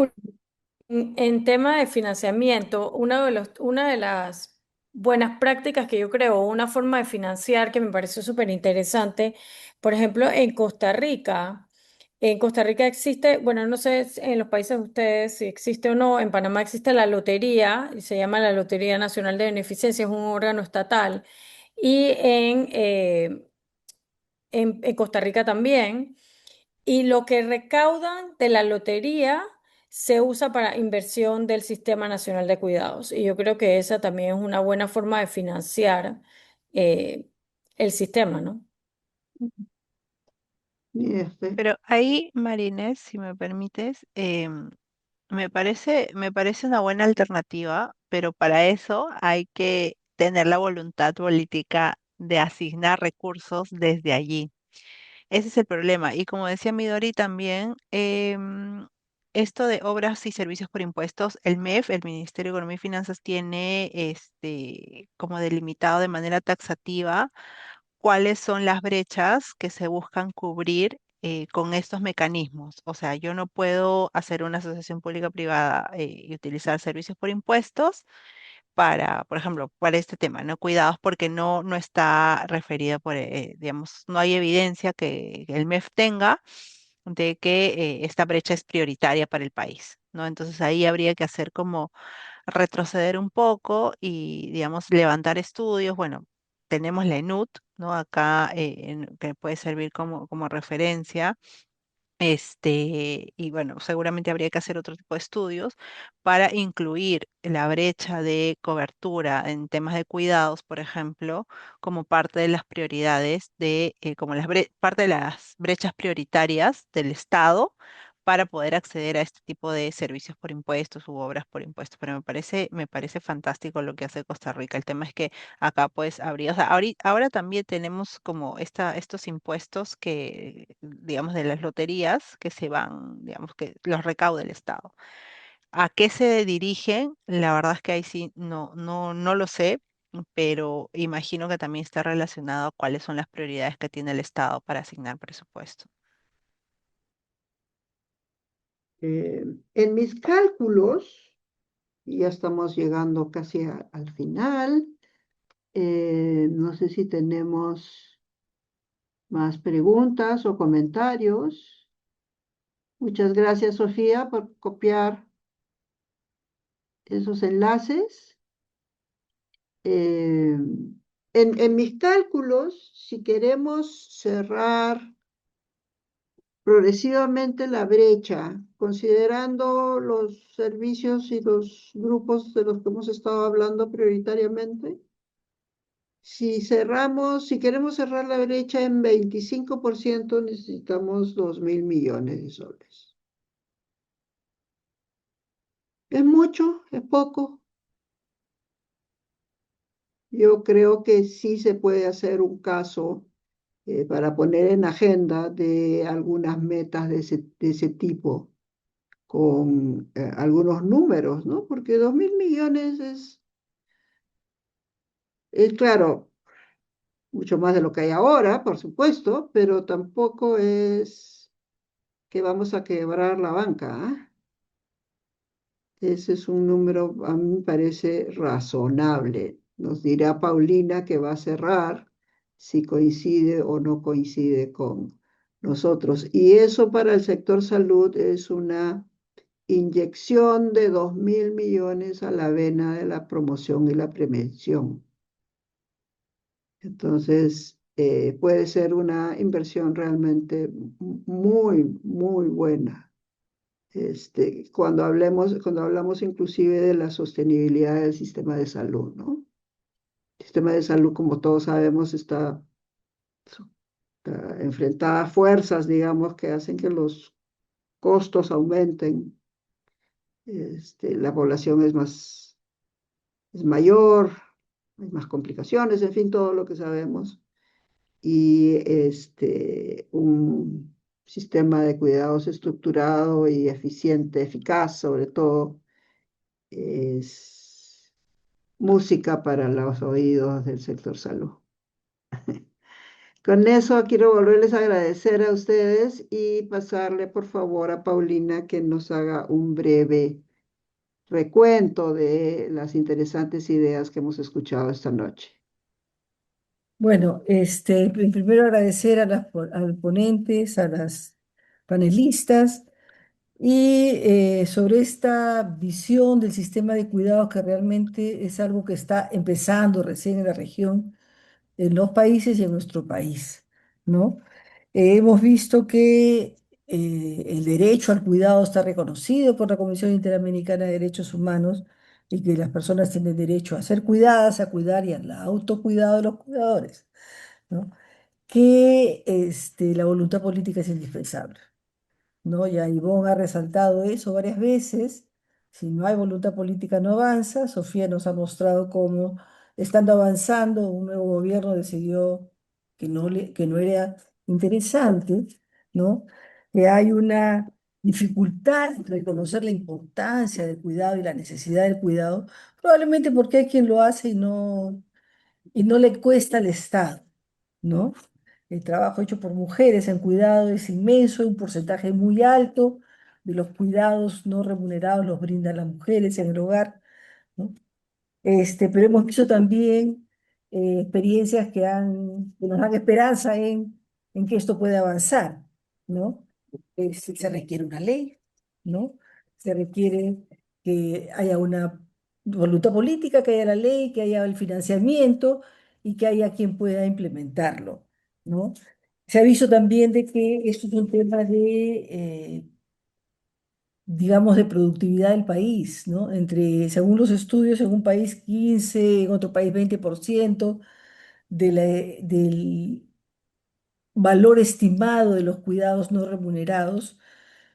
En tema de financiamiento, una de las buenas prácticas que yo creo, una forma de financiar que me pareció súper interesante, por ejemplo, en Costa Rica existe, bueno, no sé en los países de ustedes si existe o no, en Panamá existe la lotería, y se llama la Lotería Nacional de Beneficencia, es un órgano estatal, y en Costa Rica también. Y lo que recaudan de la lotería se usa para inversión del Sistema Nacional de Cuidados. Y yo creo que esa también es una buena forma de financiar eh, el sistema, ¿no? Y este, Pero ahí, Marines, si me permites, me parece una buena alternativa, pero para eso hay que tener la voluntad política de asignar recursos desde allí. Ese es el problema. Y como decía Midori también, esto de obras y servicios por impuestos, el MEF, el Ministerio de Economía y Finanzas, tiene como delimitado de manera taxativa cuáles son las brechas que se buscan cubrir con estos mecanismos. O sea, yo no puedo hacer una asociación pública-privada y utilizar servicios por impuestos para, por ejemplo, para este tema, ¿no? Cuidados porque no está referida por, digamos, no hay evidencia que el MEF tenga de que esta brecha es prioritaria para el país, ¿no? Entonces ahí habría que hacer como retroceder un poco y, digamos, levantar estudios. Bueno, tenemos la ENUT, ¿no? Acá, que puede servir como referencia Y bueno, seguramente habría que hacer otro tipo de estudios para incluir la brecha de cobertura en temas de cuidados, por ejemplo, como parte de las prioridades como parte de las brechas prioritarias del Estado para poder acceder a este tipo de servicios por impuestos u obras por impuestos. Pero me parece fantástico lo que hace Costa Rica. El tema es que acá pues habría, o sea, ahora también tenemos como estos impuestos que, digamos, de las loterías que se van, digamos, que los recauda el Estado. ¿A qué se dirigen? La verdad es que ahí sí no lo sé, pero imagino que también está relacionado a cuáles son las prioridades que tiene el Estado para asignar presupuesto. Eh, en mis cálculos, y ya estamos llegando casi al final, no sé si tenemos más preguntas o comentarios. Muchas gracias, Sofía, por copiar esos enlaces. Eh, en mis cálculos, si queremos cerrar progresivamente la brecha, considerando los servicios y los grupos de los que hemos estado hablando prioritariamente, si queremos cerrar la brecha en 25%, necesitamos 2.000 millones de soles. ¿Es mucho? ¿Es poco? Yo creo que sí se puede hacer un caso para poner en agenda de algunas metas de ese tipo, con algunos números, ¿no? Porque 2.000 millones es claro, mucho más de lo que hay ahora, por supuesto, pero tampoco es que vamos a quebrar la banca, ¿ah? Ese es un número, a mí me parece razonable. Nos dirá Paulina que va a cerrar si coincide o no coincide con nosotros. Y eso para el sector salud es una inyección de 2.000 millones a la vena de la promoción y la prevención. Entonces, puede ser una inversión realmente muy, muy buena. Cuando hablamos inclusive de la sostenibilidad del sistema de salud, ¿no? El sistema de salud, como todos sabemos, está enfrentada a fuerzas, digamos, que hacen que los costos aumenten. La población es mayor, hay más complicaciones, en fin, todo lo que sabemos. Y un sistema de cuidados estructurado y eficiente, eficaz, sobre todo, es música para los oídos del sector salud. Con eso quiero volverles a agradecer a ustedes y pasarle por favor a Paulina que nos haga un breve recuento de las interesantes ideas que hemos escuchado esta noche. Bueno, primero agradecer a los ponentes, a las panelistas y sobre esta visión del sistema de cuidados que realmente es algo que está empezando recién en la región, en los países y en nuestro país, ¿no? Hemos visto que el derecho al cuidado está reconocido por la Comisión Interamericana de Derechos Humanos y que las personas tienen derecho a ser cuidadas, a cuidar y al autocuidado de los cuidadores, ¿no? Que la voluntad política es indispensable, ¿no? Ya Ivonne ha resaltado eso varias veces. Si no hay voluntad política no avanza. Sofía nos ha mostrado cómo, estando avanzando, un nuevo gobierno decidió que no era interesante, ¿no? Que hay una dificultad en reconocer la importancia del cuidado y la necesidad del cuidado, probablemente porque hay quien lo hace y no le cuesta al Estado, ¿no? El trabajo hecho por mujeres en cuidado es inmenso, un porcentaje muy alto de los cuidados no remunerados los brindan las mujeres en el hogar, ¿no? Pero hemos visto también experiencias que nos dan esperanza en que esto puede avanzar, ¿no? Se requiere una ley, ¿no? Se requiere que haya una voluntad política, que haya la ley, que haya el financiamiento y que haya quien pueda implementarlo, ¿no? Se ha visto también de que esto es un tema digamos, de productividad del país, ¿no? Según los estudios, en un país 15, en otro país 20% del valor estimado de los cuidados no remunerados,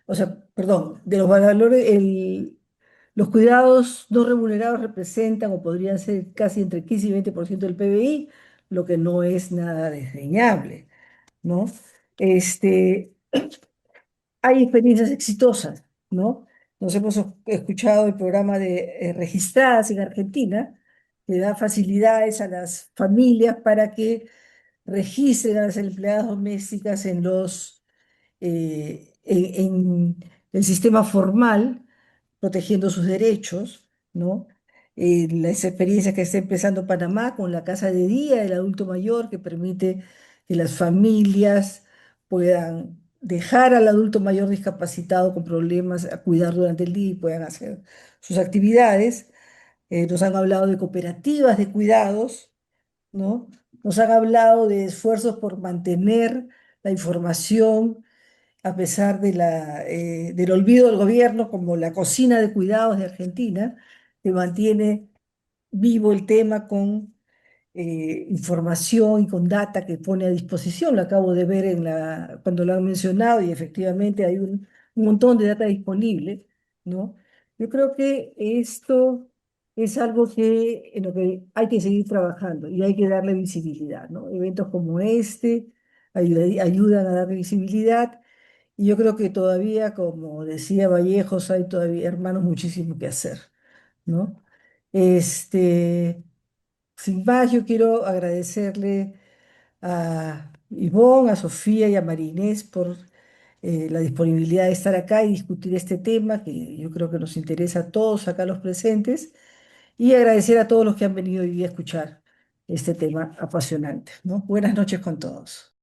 o sea, perdón, de los valores, los cuidados no remunerados representan o podrían ser casi entre 15 y 20% del PBI, lo que no es nada desdeñable, ¿no? Este, hay experiencias exitosas, ¿no? Nos hemos escuchado el programa de Registradas en Argentina, que da facilidades a las familias para que registren a las empleadas domésticas en el sistema formal, protegiendo sus derechos, ¿no? Las experiencias que está empezando Panamá con la casa de día del adulto mayor, que permite que las familias puedan dejar al adulto mayor discapacitado con problemas a cuidar durante el día y puedan hacer sus actividades. Nos han hablado de cooperativas de cuidados, ¿no? Nos han hablado de esfuerzos por mantener la información a pesar del olvido del gobierno, como la cocina de cuidados de Argentina, que mantiene vivo el tema con información y con data que pone a disposición. Lo acabo de ver cuando lo han mencionado y efectivamente hay un montón de data disponible, ¿no? Yo creo que esto es algo en lo que hay que seguir trabajando y hay que darle visibilidad, ¿no? Eventos como este ayudan a darle visibilidad y yo creo que todavía, como decía Vallejos, hay todavía, hermanos, muchísimo que hacer, ¿no? Este, Sin más, yo quiero agradecerle a Ivonne, a Sofía y a Marinés por la disponibilidad de estar acá y discutir este tema que yo creo que nos interesa a todos acá los presentes y agradecer a todos los que han venido hoy día a escuchar este tema apasionante, ¿no? Buenas noches con todos.